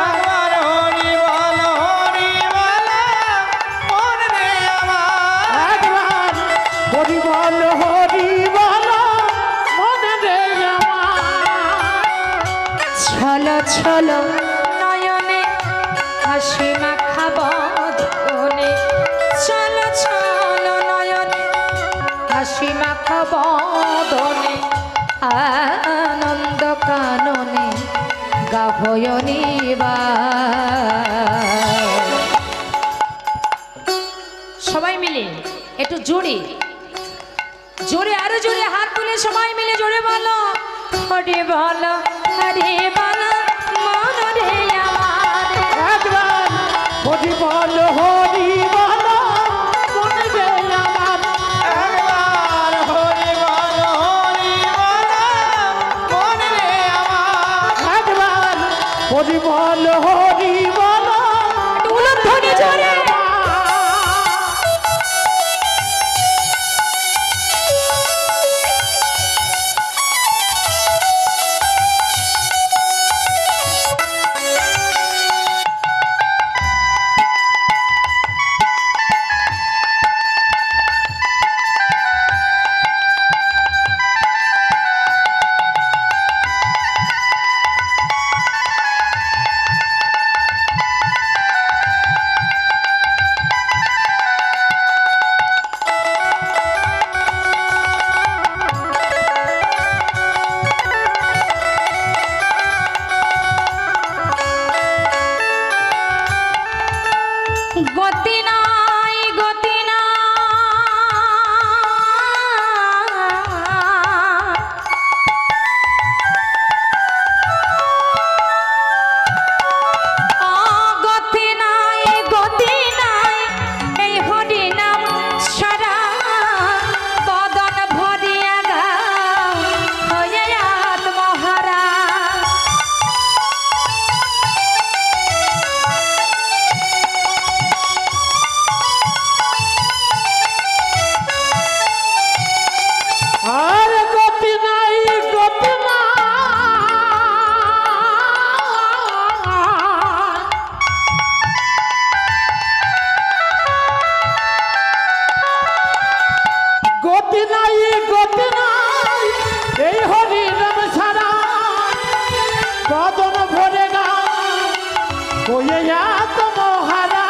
একবার হরি বল হরি বল মন রে আমার। একবার হরি বল হরি বল মন রে আমার। ছলো ছলো নয়নে হাসি মাখা বদনে, ছলো ছলো নয়নে হাসি মাখা বদনে, আনন্দ কাননে গাভয়নি বা। সবাই মিলে একটু জোরে জোরে আরো জোরে হাত তুলে সবাই মিলে জোরে বলো হরে বলো হরে বলো মন রে আমার। একবার হরি বল হরি বল মন রে আমার। একবার হরি বল হরি বল মন রে আমার। একবার হরি বল হরি বল উলধ্বনি জোরে। গতি নাই গতি নাই, গতি নাই গতি নাই এই হরি নাম সারা বদন ভরিয়া গা হয়ে আত্মহারা। আর গতি নাই গতি নাই, গতি নাই গতি নাই এই হরি নাম ছাড়া বদন ভরে গা হয়ে আত্মহারা।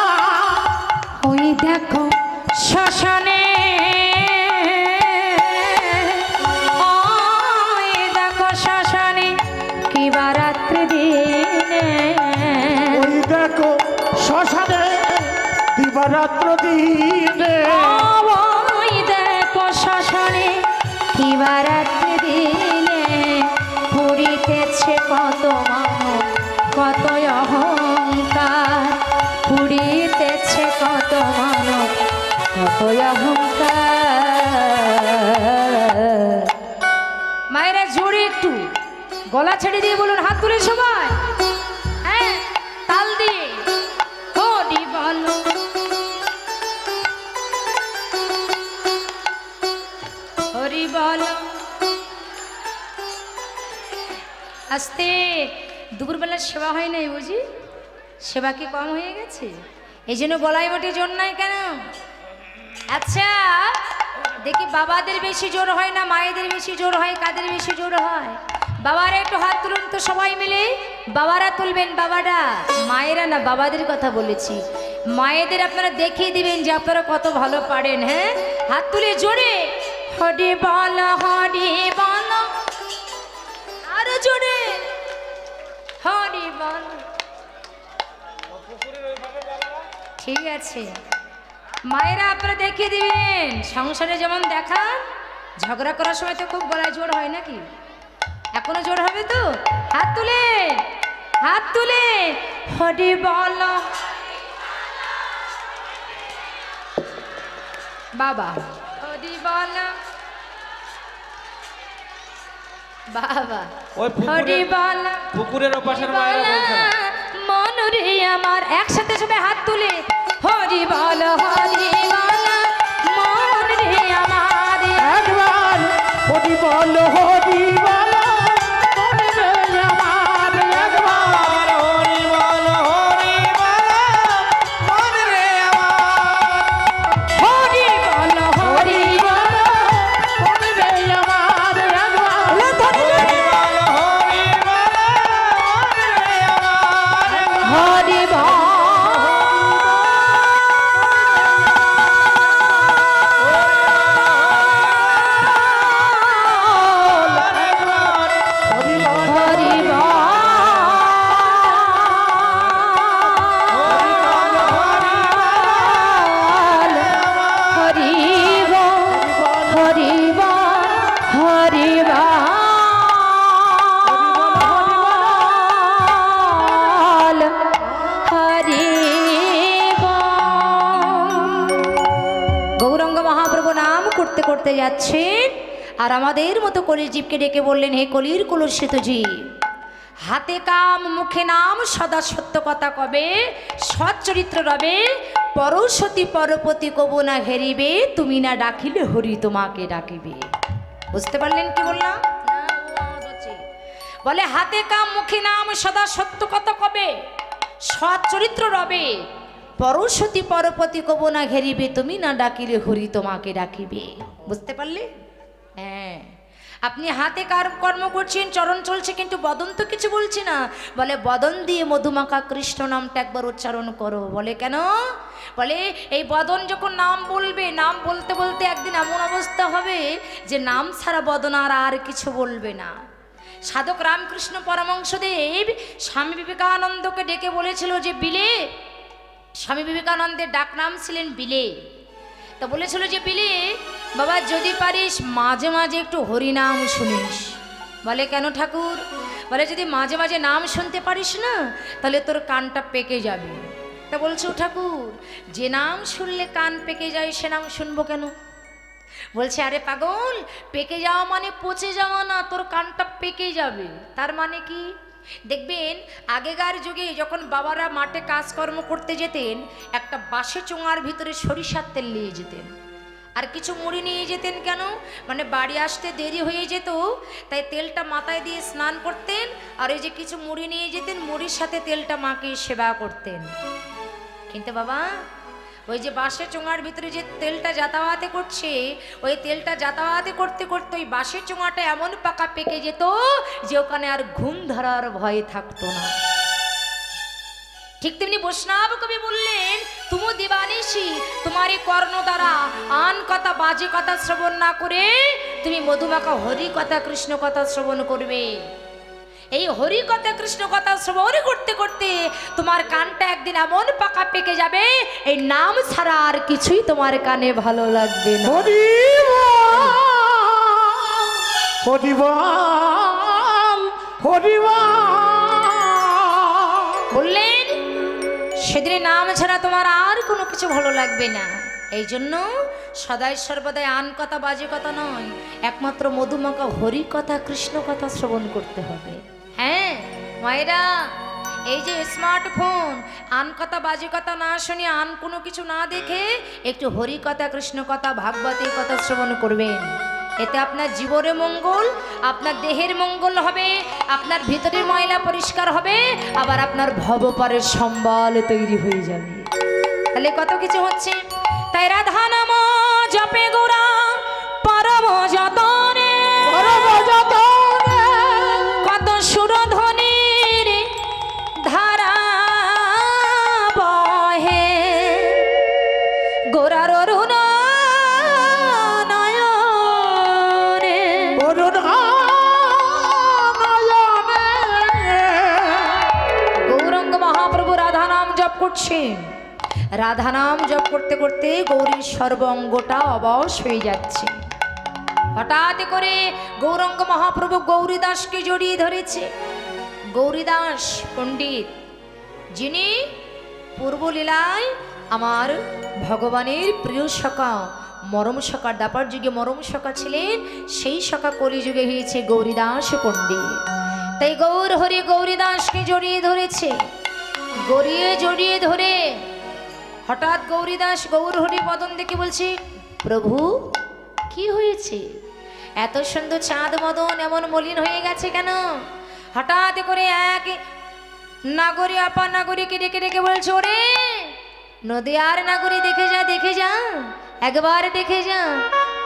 ওই দেখো শ্মশানে, ওই দেখো শ্মশানে কিবা রাত্রি দিনে, ওই দেখো শ্মশানে দিবারাত্র দিনে। ওই দেখো শ্মশানে কিবা রাত্রি দিনে পুরিতেছে কত মানব কত অহংকার, পুরিতেছে কত মানব কত অহংকার। মায়েরা জোরে একটু গলা ছেড়ে দিয়ে বলুন, হাত তুলে সবাই, হ্যাঁ তাল দিয়ে হরি বলো হরি বলো। আস্তে দুপুরবেলা সেবা হয় নাই বুঝি, সেবা কি কম হয়ে গেছে? এই জন্য গলায় মোটে জোর নাই কেন? আচ্ছা দেখি বাবাদের বেশি জোর হয় না মায়েদের বেশি জোর হয়, কাদের বেশি জোর হয়? বাবারা একটু হাত তুলুন তো সবাই মিলে, বাবারা তুলবেন, বাবারা, মায়েরা না, বাবাদের কথা বলেছি। মায়েদের আপনারা দেখিয়ে দিবেন যে আপনারা কত ভালো পারেন। হ্যাঁ হাত তুলে জোরে হরি বল হরি বল, আরো জোরে হরি বল। ঠিক আছে মায়েরা আপনারা দেখিয়ে দিবেন সংসারে যেমন দেখান, ঝগড়া করার সময় তো খুব গলায় জোর হয় নাকি? এখনো জোর হবে তো? হাত তুলে, হাত তুলে হরি বল। বাবা হরি বল, বাবা ওই হরি বল। পুকুরের ওপাশের মায়েরা বলছে না। মনুরে আমার একসাথে সবাই হাত তুলে হরি বল হরি বল। মনুরে আমার একবার হরি বল হরি বল মনে রে আমার একবার হরি বল হরি বল মনে রে আমার। হরি বল হরি বল। মনে রে আমার একবার হরি বল হরি বল মনে রে আমার। হরি বল। হরি বল হরি বল। হরি বল হরি বল হরি বল হরি বল। গৌরাঙ্গ মহাপ্রভু নাম করতে করতে যাচ্ছেন আর আমাদের মতো কলিজীবকে ডেকে বললেন, হে কলির কলুষিত জীব, হাতে কাম মুখে নাম সদা সত্য কথা কবে, সৎ চরিত্র রবে, পরশতী পরপতি কবু না ঘেরিবে, তুমি না ডাকিলে হরি তোমাকে ডাকিবে। বুঝতে পারলেন কি বললাম? বলে হাতে কাম মুখে নাম সদা সত্য কথা কবে, সৎ চরিত্র রবে, পরশতী পরপতি কবু না ঘেরিবে, তুমি না ডাকিলে হরি তোমাকে ডাকিবে। বুঝতে পারলে? হ্যাঁ, আপনি হাতে কর্ম করছেন, চরণ চলছে, কিন্তু বদন তো কিছু বলছে না। বলে বদন দিয়ে মধুমাখা কৃষ্ণ নামটা একবার উচ্চারণ করো। বলে কেন? বলে এই বদন যখন নাম বলবে, নাম বলতে বলতে একদিন এমন অবস্থা হবে যে নাম ছাড়া বদন আর কিছু বলবে না। সাধক রামকৃষ্ণ পরমহংসদেব স্বামী বিবেকানন্দকে ডেকে বলেছিল যে বিলে, স্বামী বিবেকানন্দের ডাক নাম ছিলেন বিলে। তা বলেছিল যে বিলে বাবা যদি পারিস মাঝে মাঝে একটু হরিনাম শুনিস। বলে কেন ঠাকুর? বলে যদি মাঝে মাঝে নাম শুনতে পারিস না তাহলে তোর কানটা পেকে যাবে। তা বলছো ঠাকুর যে নাম শুনলে কান পেকে যায় সে নাম শুনবো কেন? বলছে আরে পাগল, পেকে যাওয়া মানে পচে যাওয়া না, তোর কানটা পেকে যাবে। তার মানে কি? দেখবেন আগেকার যুগে যখন বাবারা মাঠে কাজকর্ম করতে যেতেন, একটা বাঁশে চোঙার ভিতরে সরিষার তেল নিয়ে যেতেন আর কিছু মুড়ি নিয়ে যেতেন। কেন? মানে বাড়ি আসতে দেরি হয়ে যেত, তাই তেলটা মাথায় দিয়ে স্নান করতেন আর এই যে কিছু মুড়ি নিয়ে যেতেন, মুড়ির সাথে তেলটা মাকে সেবা করতেন। কিন্তু বাবা ওই যে বাঁশের চোঙার ভিতরে যে তেলটা যাতায়াতে করছে, ওই তেলটা যাতায়াতে করতে করতে ওই বাঁশের চোঙাটা এমন পাকা পেকে যেত যে ওখানে আর ঘুম ধরার ভয় থাকতো না। ঠিক তেমনি বৈষ্ণব কবি বললেন, তুমি দিবানিশি তোমার এই কর্ণ দ্বারা আন কথা বাজে কথা শ্রবণ না করে তুমি মধুমাখা হরি কথা কৃষ্ণ কথা শ্রবণ করবে। এই হরি কথা কৃষ্ণ কথা শ্রবণ করতে করতে তোমার কানটা একদিন এমন পাকা পেকে যাবে, এই নাম ছাড়া আর কিছুই তোমার কানে ভালো লাগবে না। হরি বল হরি বল হরি বল। বললেন সেদিনে নাম ছাড়া তোমার আর কোনো কিছু ভালো লাগবে না। এই জন্য সদাই সর্বদাই আন কথা বাজে কথা নয়, একমাত্র মধুমাখা হরি কথা কৃষ্ণ কথা শ্রবণ করতে হবে। হ্যাঁ মায়েরা, এই যে স্মার্টফোন, আন কথা বাজে কথা না শুনে, আন কোনো কিছু না দেখে একটু হরি কথা কৃষ্ণ কথা ভাগবতের কথা শ্রবণ করবেন। এতে আপনার জীবনের মঙ্গল, আপনার দেহের মঙ্গল হবে, আপনার ভিতরের ময়লা পরিষ্কার হবে, আবার আপনার ভবপারের সম্বল তৈরি হয়ে যাবে। তাহলে কত কিছু হচ্ছে। তাই রাধা নাম জপে গোরা পরম যতনে, পরম যতনে কত সুরধ্বনির ধারা বহে, গোরার অরুণ নয়নে, অরুণ নয়নে। গৌরাঙ্গ মহাপ্রভু রাধা নাম জপ করছেন। রাধা নাম জপ করতে করতে গৌরীর সর্বাঙ্গটা অবশ হয়ে যাচ্ছে। হঠাৎ করে গৌরাঙ্গ মহাপ্রভু গৌরীদাসকে জড়িয়ে ধরেছে। গৌরীদাস পণ্ডিত, যিনি পূর্বলীলায় আমার ভগবানের প্রিয় সখা, মরম সখা, দাপার যুগে মরম সখা ছিলেন, সেই সখা কলিযুগে হয়েছে গৌরীদাস পণ্ডিত। তাই গৌর হরি গৌরীদাসকে জড়িয়ে ধরেছে। জড়িয়ে ধরে হঠাৎ গৌরীদাস গৌর হরি বদন দেখে বলছে, প্রভু কি হয়েছে? এত সুন্দর চাঁদ মদন এমন মলিন হয়ে গেছে কেন? হঠাৎ করে এক নাগরী আপা নাগরীকে ডেকে ডেকে বলছে, ওরে নদী আর নাগরী দেখে যা, দেখে যা, একবার দেখে যা,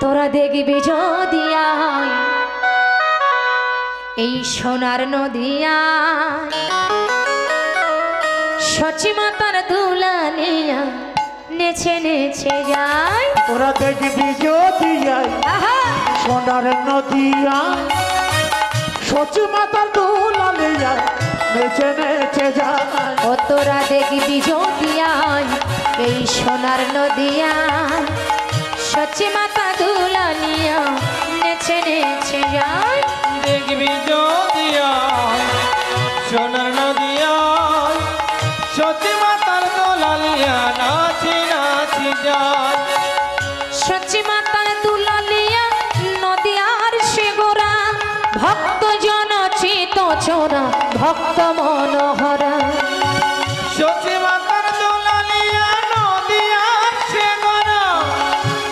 তোরা দেখবি যদিয়া এই সোনার নদিয়া সচি মাতার দুলানিয়া নেছে নেছে যায়। তোরা দেখবি যদিয়া সোনার নদিয়া সচি মাতার দুলানিয়া নেচে নেচে যায়। ও তোরা দেখবি যদিয়া এই সোনার নদিয়া সচি মাতা দুলানিয়া নেছে নেছে যায়। দেখবি যদিয়া সোনার নদিয়া সতী মাতার দোলালিয়া নাচি নাচি যায়। সচি মাতার দুলালিয়া নদিয়ার সে গোরা ভক্ত জন চিত চোরা ভক্ত মনোহরা। সতী মাতার দোলালিয়া নদিয়ার সে গোরা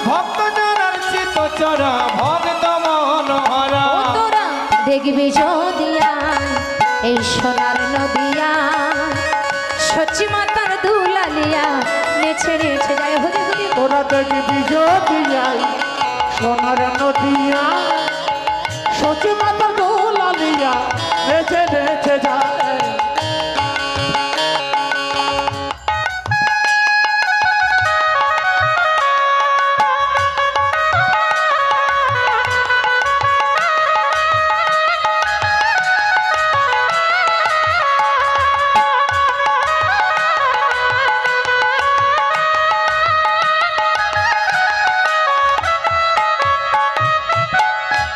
ভক্ত জনার চিত চরা ভক্ত মনোহরা। ও তোরা দেখবি যদিয়া এই সোনার নদিয়া সচি মাতার দুলালিয়া নেছে নেছে যায়। হরি হরি তোরা দেখবি যদিয়া সোনার নদিয়া সচি মাতার দুলালিয়া নেচে নেচে যায়।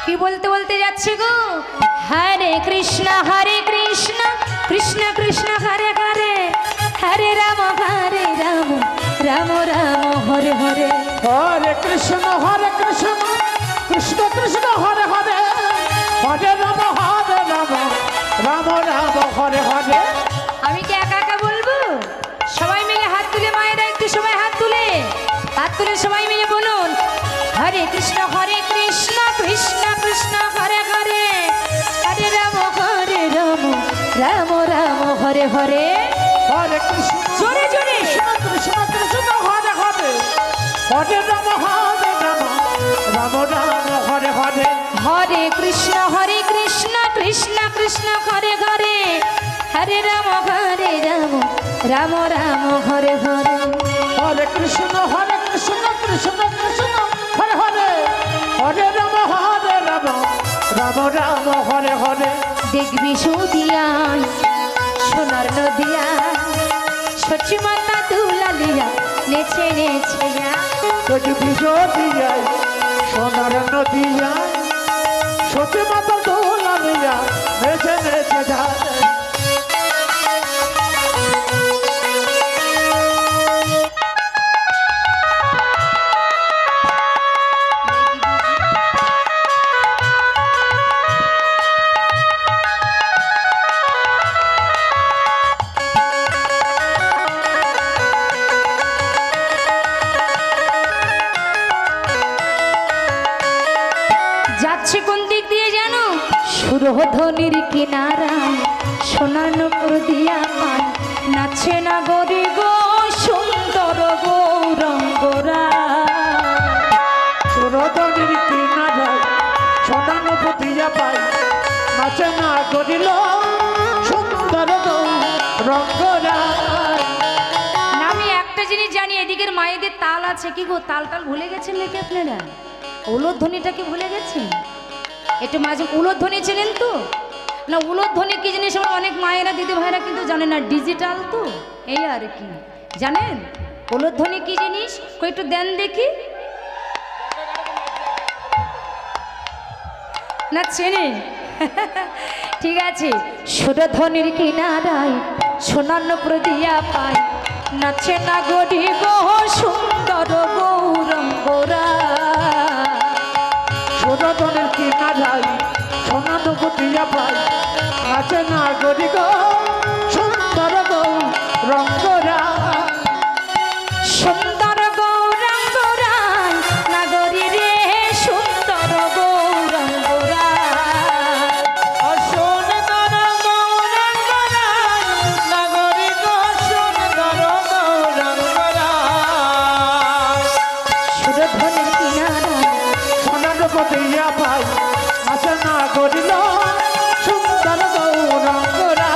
কি বলতে বলতে যাচ্ছে গো, হরে কৃষ্ণ কৃষ্ণ কৃষ্ণ হরে হরে, হরে রাম রাম রাম হরে হরে। হরে কৃষ্ণ কৃষ্ণ কৃষ্ণ হরে হরে, হরে রাম রাম রাম হরে হরে। আমি কি একা একা বলবো? সবাই মিলে হাত তুলে, মায়েরা একটু সবাই হাত তুলে সবাই মিলে বলুন, হরে কৃষ্ণ কৃষ্ণ কৃষ্ণ হরে হরে, হরে রাম রাম রাম হরে হরে। হরে কৃষ্ণ জোরে জোরে কৃষ্ণ কৃষ্ণ হরে হরে, হরে রাম রাম রাম হরে হরে। হরে কৃষ্ণ কৃষ্ণ কৃষ্ণ হরে হরে, হরে রাম রাম রাম হরে হরে। হরে কৃষ্ণ কৃষ্ণ কৃষ্ণ হরে হরে, হরে রাম রাম রাম হরে হরে। দেখবি সুদিয়ায় সোনার নদিয়া সচি মাতা দুলালিয়া নেচে নেচে যায়। দেখবি যদিয়া সোনার নদিয়া সচি মাতার দুলালিয়া নেচে নেচে যায়। যাচ্ছে কোন দিক দিয়ে জানো? সুরধ্বনির কিনারায় সোনার নূপুর দিয়া পায় নাচে না গরি গো সুন্দর গৌরঙ্গরা। সুরধনির কিনারায় সোনার নূপুর দিয়া পায় নাচে না করিল সুন্দর রঙ্গরা। আমি একটা জিনিস জানি, এদিকের মায়েদের তাল আছে কি গো, তাল ভুলে গেছেন নাকি আপনারা? উলোধ্বনিটাকে ভুলে গেছেন? একটু মাঝে উলোধ্বনি ছিলেন তো না? উলোধ্বনি কি জিনিস আমার অনেক মায়েরা দিদি ভাইরা কিন্তু জানে না, ডিজিটাল তো এই আর কি জানেন। উলুধ্বনি কি জিনিস একটু দেন দেখি। না চেনে? ঠিক আছে। সুরধ্বনির কিনারায় সোনার প্রদিয়া পাই, নাচে না গরি গো সুন্দর গৌরঙ্গরা। সুরধনের কিনারায় সোনার প্রদিয়া পাই, নাচে না গরি গো সুন্দর গৌরঙ্গরা। সুন্দর গৌরাঙ্গরা নাগরী রে সুন্দর গৌরাঙ্গরা। সুন্দর গৌরাঙ্গরা নাগরী গো সুন্দর গৌরাঙ্গরা। সুরধ্বনির কিনারায় সোনার প্রদিয়া পাই, নাচে না গরি গো সুন্দর গৌরঙ্গরা।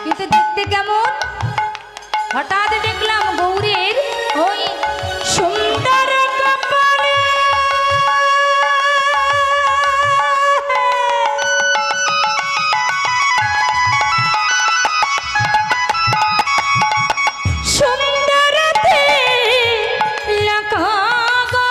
কিন্তু দেখতে কেমন? হঠাৎ দেখলাম গৌরীর ওই সুন্দর কপালে সুন্দরতে লেখা গো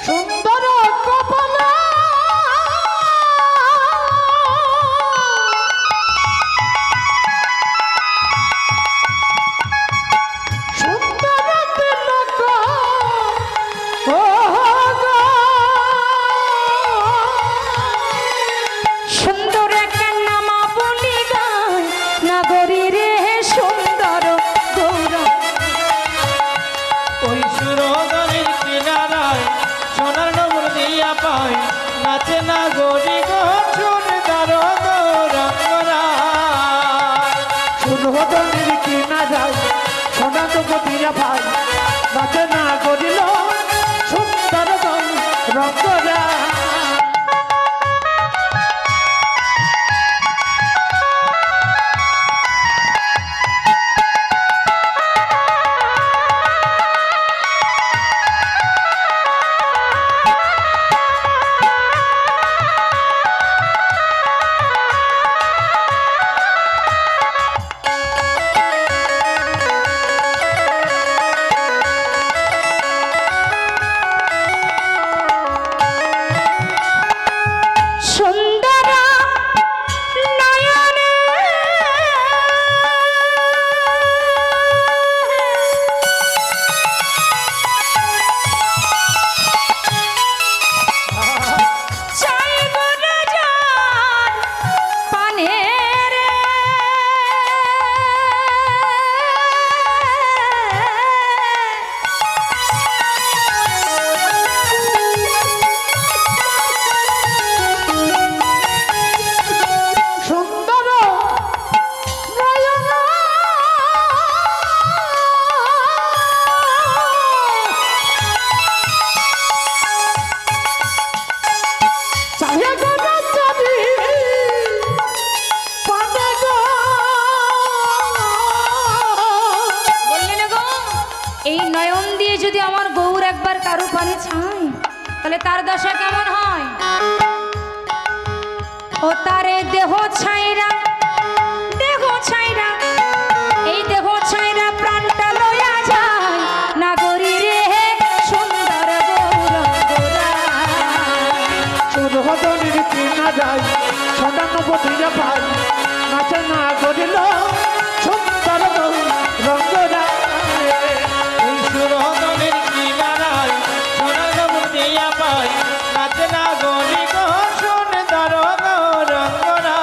সুন্দর কপালা সুন্দর তিলক ও গো। সুন্দর একটা নামা বলি গায় নাগরী রে সুন্দর গৌরব। ওই সুরধনির কিনারায় সোনার প্রদিয়া পাই, নাচে না গরি গো সুন্দর গৌরাঙ্গরা। সুরধনির কিনারায় সোনার প্রদিয়া পাই, নাচে না গরিল সুন্দর গৌরঙ্গরা। সুন্দর নয়নে চাই গুনে যার পানে রে সুন্দর নয়ন চাহে গো চাবি পানে গো। বললেন গো এই নয়ন দিয়ে যদি আমার গৌর একবার কারো পানে ছাই তাহলে তার দশা কেমন হয়? ও তারে দেহ ছাইরা এই দেহ ছাইরা প্রাণটা লয়া যায় নাগরী রে সুন্দর গৌরঙ্গরা। সুরধনির কিনারায় সোনার প্রদিয়া পাই, নাচে না গরিল সুন্দর গৌরঙ্গরা। ওই সুরধনির কিনারায় সোনার প্রদিয়া পাই, নাচে না গরি গো সুন্দর গৌরাঙ্গরা।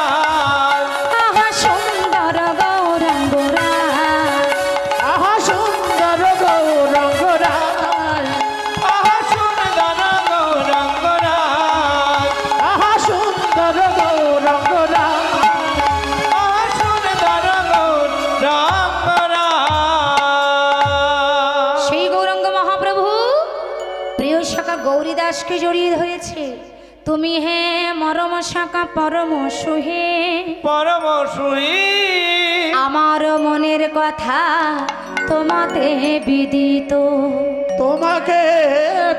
গৌরীদাসকে জড়িয়ে ধরেছে। তুমি হে মরম শাখা পরম সুহে, পরম সুহি আমার মনের কথা তোমাতে বিদিত। তোমাকে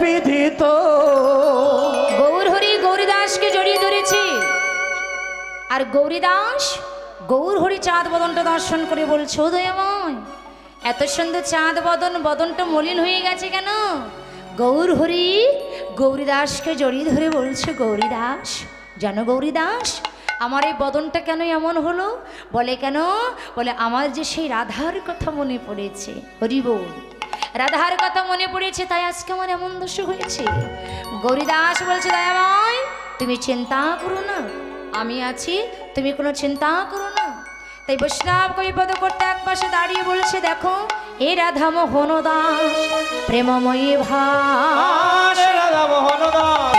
বিধিত। গৌর হরি গৌরীদাসকে জড়িয়ে ধরেছে, আর গৌরীদাস গৌর হরি চাঁদ বদনটা দর্শন করে বলছে, ও দয়াময়, এত সুন্দর চাঁদ বদন, বদনটা মলিন হয়ে গেছে কেন? গৌর হরি গৌরীদাসকে জড়িয়ে ধরে বলছে, গৌরীদাস জানো গৌরীদাস, আমার এই বদনটা কেন এমন হলো? বলে কেন? বলে আমার যে সেই রাধার কথা মনে পড়েছে। হরি বল, রাধার কথা মনে পড়েছে, তাই আজকে আমার এমন দোষ হয়েছে। গৌরীদাস বলছে, দয়াময় তুমি চিন্তা করো না, আমি আছি, তুমি কোনো চিন্তা করো না। তাই বৈষ্ণব কৈপদ করতে এক পাশে দাঁড়িয়ে বলছে, দেখো এ রাধা মোহন দাস প্রেমময়ী ভাস, রাধা মোহন দাস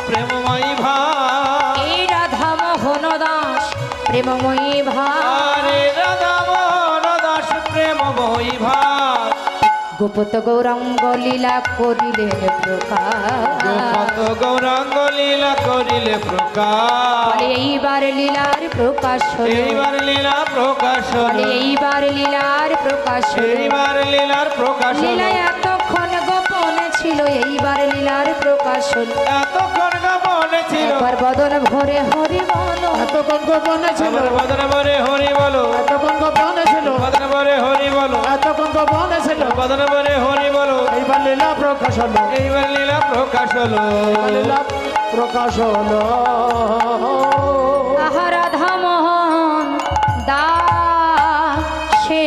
প্রেমময়ী ভাস, এই রাধা মোহন দাস প্রেমময়ী ভাস, রাধা মোহন দাস প্রেমময়ী ভাস, গোপত গৌরাঙ্গ লীলা করিলেন প্রকাশ, গোপত গৌরাঙ্গ লীলা করিলে প্রকাশ, বলে এইবার লীলার প্রকাশ হলো, এইবার লীলা প্রকাশ বলে হলো, এইবার লীলার প্রকাশ হলো। এইবার লীলার প্রকাশ হলো, লীলা এতক্ষণ গোপন ছিল, এইবার লীলার প্রকাশ হলো। এতক্ষণ গোপনে ছিল, একবার বদন ভরে হরি বলো, এতক্ষণ গোপনে ছিল, আবার বদন ভরে হরি বলো, এতক্ষণ গোপনে ছিল, বদন ভরে হরি বলো, এতক্ষণ গোপনে ছিল। বদন ভরে হরি বলো, এইবার লীলা প্রকাশ হলো, এইবার লীলা প্রকাশ হলো, লীলা প্রকাশ হলো। আহা রাধা মোহন দাসে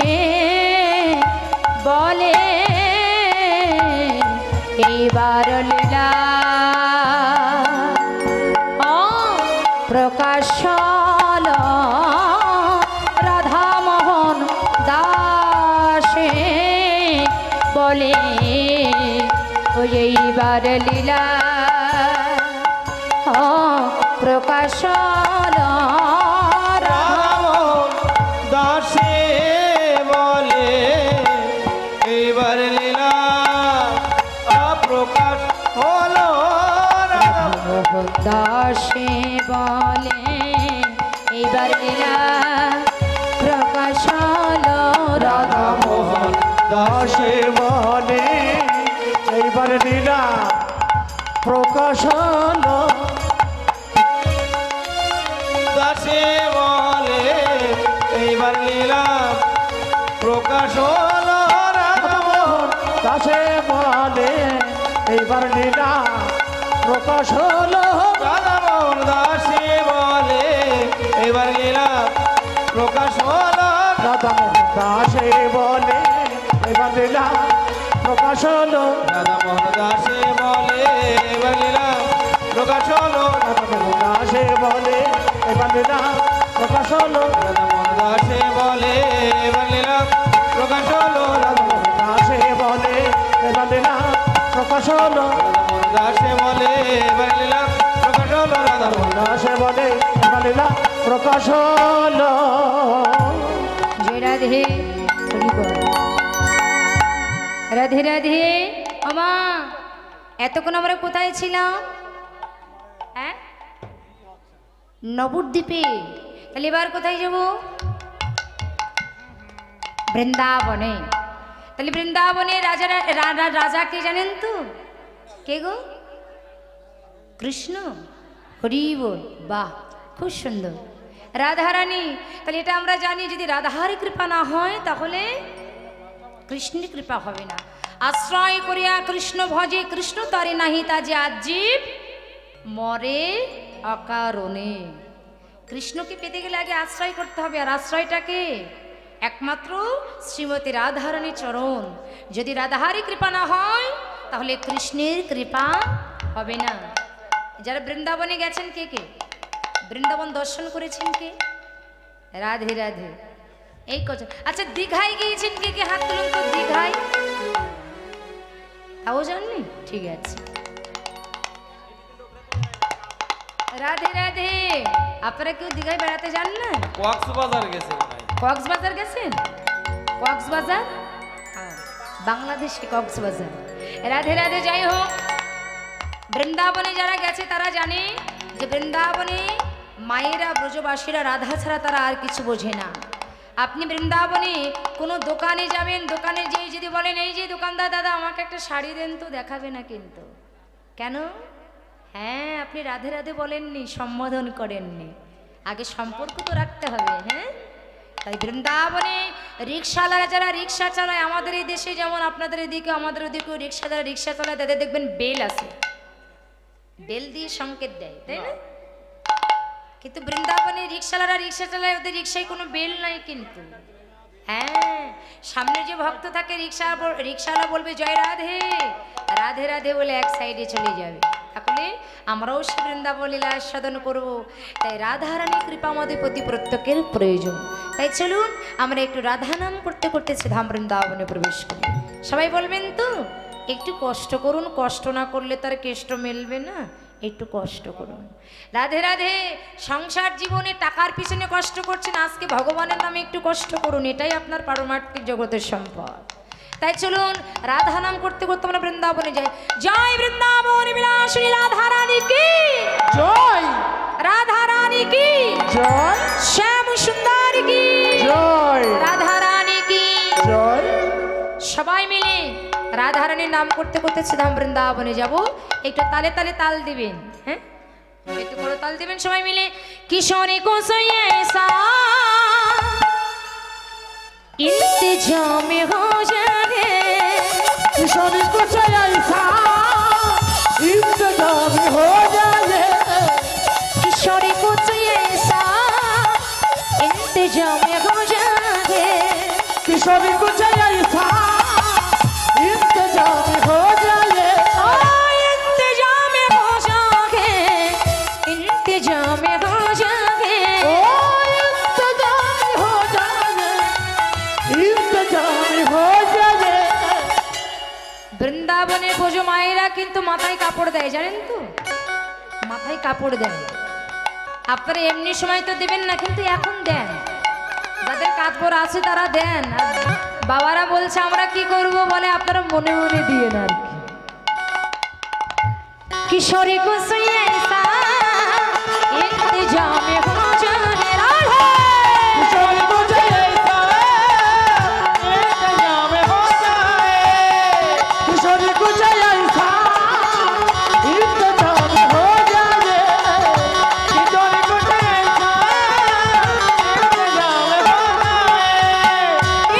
বলে এইবার লীলা প্রকাশ হলো। রাধা মোহন দাসে বলে ওই এইবার লীলা প্রকাশ হলো। রাম দাসে বলে এইবার লীলা প্রকাশ হলো, মোহন দাসে বলে এইবার লীলা প্রকাশ হলো। রাধা মোহন দাসে বলে এইবার লীলা প্রকাশ হলো। দাসে বলে এইবার লীলা প্রকাশ হলো, রাধা মোহন দাসে বলে এইবার লীলা প্রকাশ হলো। রাধা মোহন দাসে বলে এইবার লীলা প্রকাশ হলো, রাধা মোহন দাসে বলে এইবার লীলা প্রকাশ হলো। রাধা মোহন দাসে বলে এইবার লীলা প্রকাশ হলো, রাধা মোহন দাসে বলে এইবার লীলা প্রকাশ হলো। রাধা মোহন দাসে বলে এইবার লীলা প্রকাশ হলো, রাধা মোহন দাসে বলে এইবার লীলা প্রকাশ হলো। রাধা মোহন দাসে বলে এইবার লীলা প্রকাশ হলো, রাধা মোহন দাসে বলে এইবার লীলা প্রকাশ হলো। জয় রাধে, হরি বল। রাধে রাধে। আমা এতক্ষণ আমরা কোথায় ছিলাম? হ্যাঁ, নবদ্বীপে। তাহলে এবার কোথায় যাব? বৃন্দাবনে। তাহলে বৃন্দাবনে রাজা কে জানেন তো? কে গো? কৃষ্ণ। হরি বল। বাহ, খুব সুন্দর। রাধারানী। তাহলে এটা আমরা জানি, যদি রাধার কৃপা না হয় তাহলে কৃষ্ণের কৃপা হবে না। আশ্রয় করিয়া কৃষ্ণ ভজে, কৃষ্ণ তারে নাহি তাজে আজীব মরে অকারণে। কৃষ্ণকে পেতে গেলে আগে আশ্রয় করতে হবে, আর আশ্রয়টাকে একমাত্র শ্রীমতী রাধারানী চরণ। যদি রাধারই কৃপা না হয় তাহলে কৃষ্ণের কৃপা হবে না। যারা বৃন্দাবনে গেছেন, কে কে বৃন্দাবন দর্শন করেছেন? কে? রাধে রাধে। এই কথা। আচ্ছা, দীঘায় গিয়েছেন কে কে? হাত তুলুন তো। দীঘায় তাও জাননি? ঠিক আছে। রাধে রাধে। আপনারা কেউ দীঘায় বেড়াতে যান না? কক্সবাজার গেছে মনে হয়। কক্সবাজার গেছেন? কক্সবাজার বাংলাদেশে কক্সবাজার। রাধে রাধে। যাই হোক, বৃন্দাবনে যারা গেছে তারা জানে যে বৃন্দাবনে মায়েরা ব্রজবাসীরা রাধা ছাড়া তারা আর কিছু বোঝে না। আপনি বৃন্দাবনে কোনো দোকানে যাবেন, দোকানে যেয়ে যদি বলেন এই যে দোকানদার দাদা আমাকে একটা শাড়ি দেন তো, দেখাবে না কিন্তু। কেন? হ্যাঁ, আপনি রাধে রাধে বলেননি, সম্বোধন করেননি, আগে সম্পর্ক তো রাখতে হবে। হ্যাঁ, তাই বৃন্দাবনে রিক্সাওয়ালারা যারা রিক্সা চালায়, আমাদের এই দেশে যেমন আপনাদের এদিকে আমাদের ওদিকেও রিক্সা যারা রিক্সা চালায় তাদের দেখবেন বেল আছে, বেল দিয়ে সংকেত দেয়, তাই না? কিন্তু বৃন্দাবনে রিক্সাওয়ালারা রিক্সা চালায়, ওদের রিক্সায় কোনো বেল নাই কিন্তু। হ্যাঁ, সামনে যে ভক্ত থাকে রিক্সাওয়ালা বলবে জয় রাধে, রাধে রাধে বলে এক সাইডে চলে যাবে। তাহলে আমরাও সে বৃন্দাবন লীলা আস্বাদন করব। তাই রাধারানী কৃপা আমাদের প্রতি প্রত্যেকের প্রয়োজন। তাই চলুন আমরা একটু রাধা নাম করতে করতে ধাম বৃন্দাবনে প্রবেশ করি। সবাই বলবেন তো একটু কষ্ট করুন, কষ্ট না করলে তার কেষ্ট মেলবে না, একটু কষ্ট করুন। রাধে রাধে। সংসার জীবনে টাকার পিছনে কষ্ট করছেন, আজকে ভগবানের নামে একটু কষ্ট করুন, এটাই আপনার পারমার্থিক জগতের সম্পদ। তাই চলুন রাধা নাম করতে করতে আমরা বৃন্দাবনে যাই। জয় বৃন্দাবন বিলাসিনী রাধা রানী কি জয়, রাধা রানী কি জয়, শ্যাম সুন্দর কি জয়, রাধা রানী কি জয়। সবাই মিলে রাধা রানীর নাম করতে করতে ধাম বৃন্দাবনে যাব। একটু তালে তালে তাল দিবেন। হ্যাঁ, একটু করে তাল দিবেন সবাই মিলে। কিশোরী কোসই ऐसा इंतजाम हो जाए, किशोरी को ऐसा इंतजाम हो जाए, किशोरी कुछ ऐसा इंतजाम हो जाए, किशोरी को ऐसा इंतजाम हो जाए, इंतजाम हो जाए, इंतजाम हो जाए, ओ इंतजाम हो जाए, इंतजाम हो जाए। বৃন্দাবনে বোঝো মায়েরা কিন্তু মাথায় কাপড় দেয়, জানেন তো? মাথায় কাপড় দেয়। আপনারা এমনি সময় তো দেবেন না, কিন্তু এখন দেন। যাদের কাপড় আছে তারা দেন। আর বাবারা বলছে আমরা কি করব, বলে আপনারা মনে মনে দিয়ে না। আর কি কিশোরী को ऐसा इंतजाम हो जाए, राधे किशोरी को ऐसा इंतजाम हो जाए, किशोरी को ऐसा इंतजाम हो जाए, किशोरी को ऐसा इंतजाम हो जाए,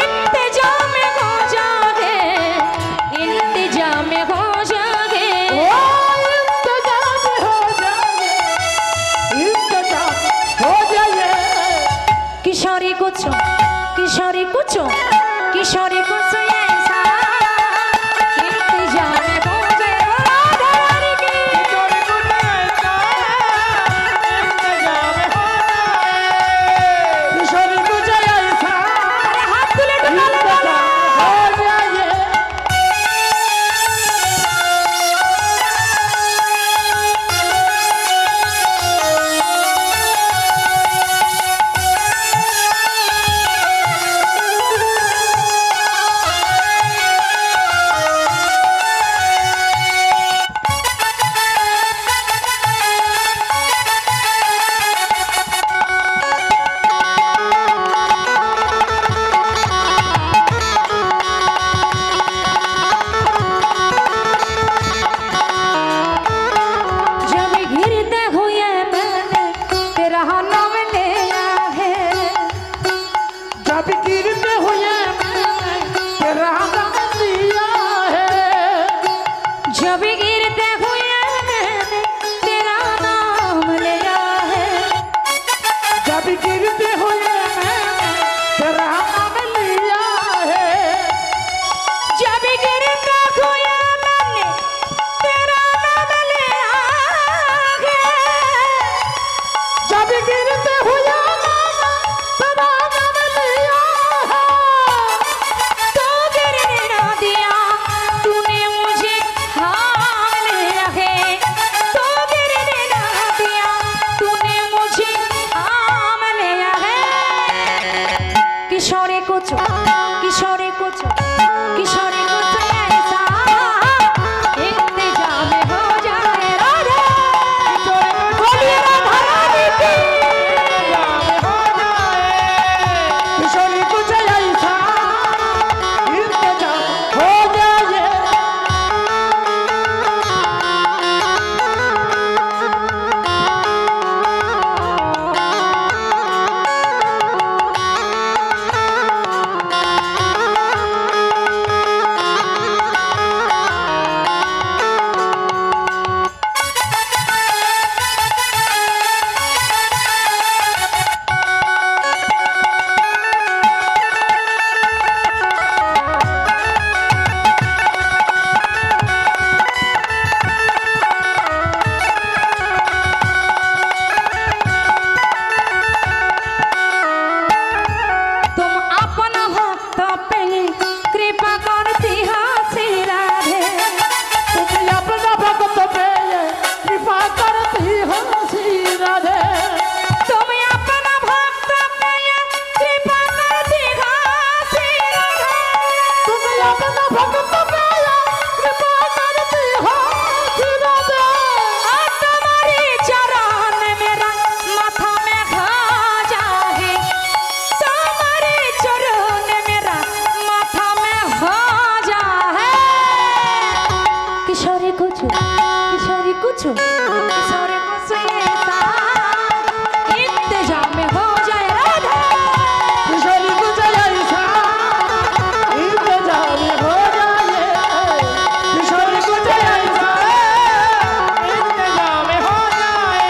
इंतजाम हो जाए, इंतजाम हो जाए, ओ इंतजाम हो जाए, इंतजाम हो जाए। किशोरी कुछ किशोरी कुछ किशोरी कुछ ऐसा इंतजाम हो जाए, राधा रानी की किशोरी को ऐसा इंतजाम हो जाए, किशोरी को ऐसा अरे हाथ तुले ढोल इंतजाम हो जाए। जब गिरते हुए मैंने तेरा नाम लिया है, जब गिरते हुए मैंने तेरा नाम लिया है, जब गिरते हुए मैंने तेरा नाम लिया है, जब गिरते हुए मैंने तेरा नाम लिया है, जब गिरते हुए मैंने तेरा नाम लिया है, जब गिरते हुए मैंने तेरा नाम लिया है, तो गिरने ना दिया तूने मुझे, थाम लिया है, तो गिरने ना दिया तूने मुझे, थाम लिया है। किशोरी कुछ किशोरी कुछ किशोरी कुछ ऐसा বুঝেছো কিশোরে কুছে ऐसा इंतजाम हो जाए राधा किशोरी कुछ ऐसा इंतजाम हो जाए किशोरी कुछ ऐसा इंतजाम हो जाए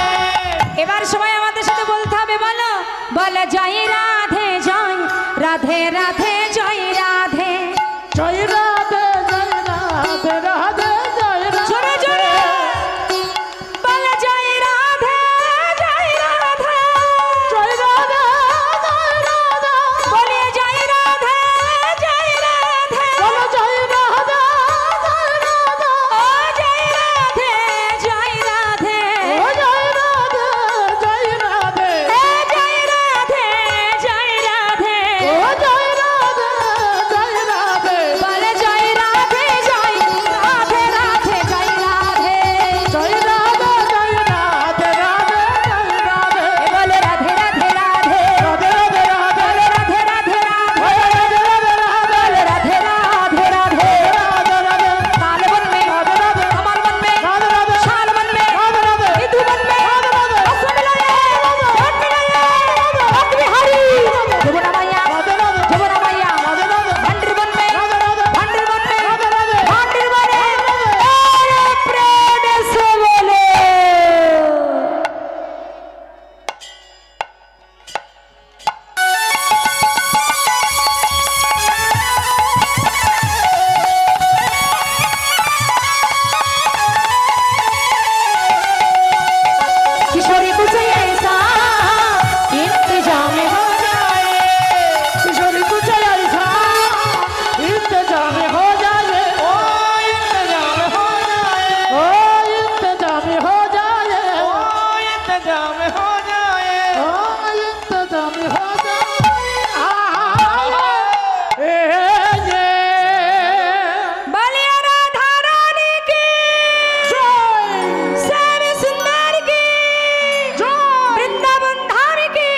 এবার সবাই আমাদের সাথে বলতে হবে বলো বলে জয় রাধে রাধে রাধে জয় রাধে जय राधे राधे जय জোরে জোরে বলে জয় রাধে জয় রাধে जय राधे বলে জয় রাধে জয় রাধে बोलो जय राधे ও জয় রাধে জয় রাধে ओ जय राधे जय राधे এ জয় রাধে জয় রাধে ओ जय राधे जय राधे বলে জয় রাধে জয় রাধে রাধে জয় রাধে जय राधे जय राधे राधे जय राधे এ বলে রাধে রাধে রাধে राधे राधे राधे বলে রাধে রাধে রাধে राधे राधे বলে রাধे राधे राधे राधे राधे ताल बन में राधे राधे कमल बन में राधे राधे शाल बन में राधे राधे विधु बन में राधे राधे रस मिलाए रस मिलाए रस बिहारी जमुना मैया राधे राधे जमुना मैया राधे राधे भंडर बन में राधे राधे भंडर बन में राधे राधे भंडर बने अरे प्रेम से बोलो किशोरी कुछ ऐसा इंतजाम हो जाए किशोरी कुछ ऐसा इंतजाम हो जाए ओ इंतजाम हो जाए ओ इंतजाम हो जाए ओ इंतजाम हो जाए ओ इंतजाम हो जाए ये बलिया राधा रानी की श्याम सुंदर की वृंदावन धाम की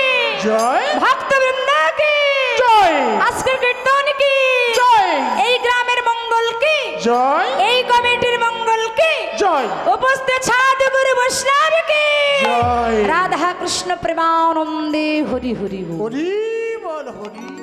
जय भक्त वृंदा की जय আজকের কীর্তন কি জয় এই গ্রামের মঙ্গল কি জয় এই কমিটির মঙ্গল কি জয় উপস্থিত সাধু গুরু বৈষ্ণব কি জয় রাধা কৃষ্ণ প্রেমানন্দে হরি হরি বল হরি বল হরি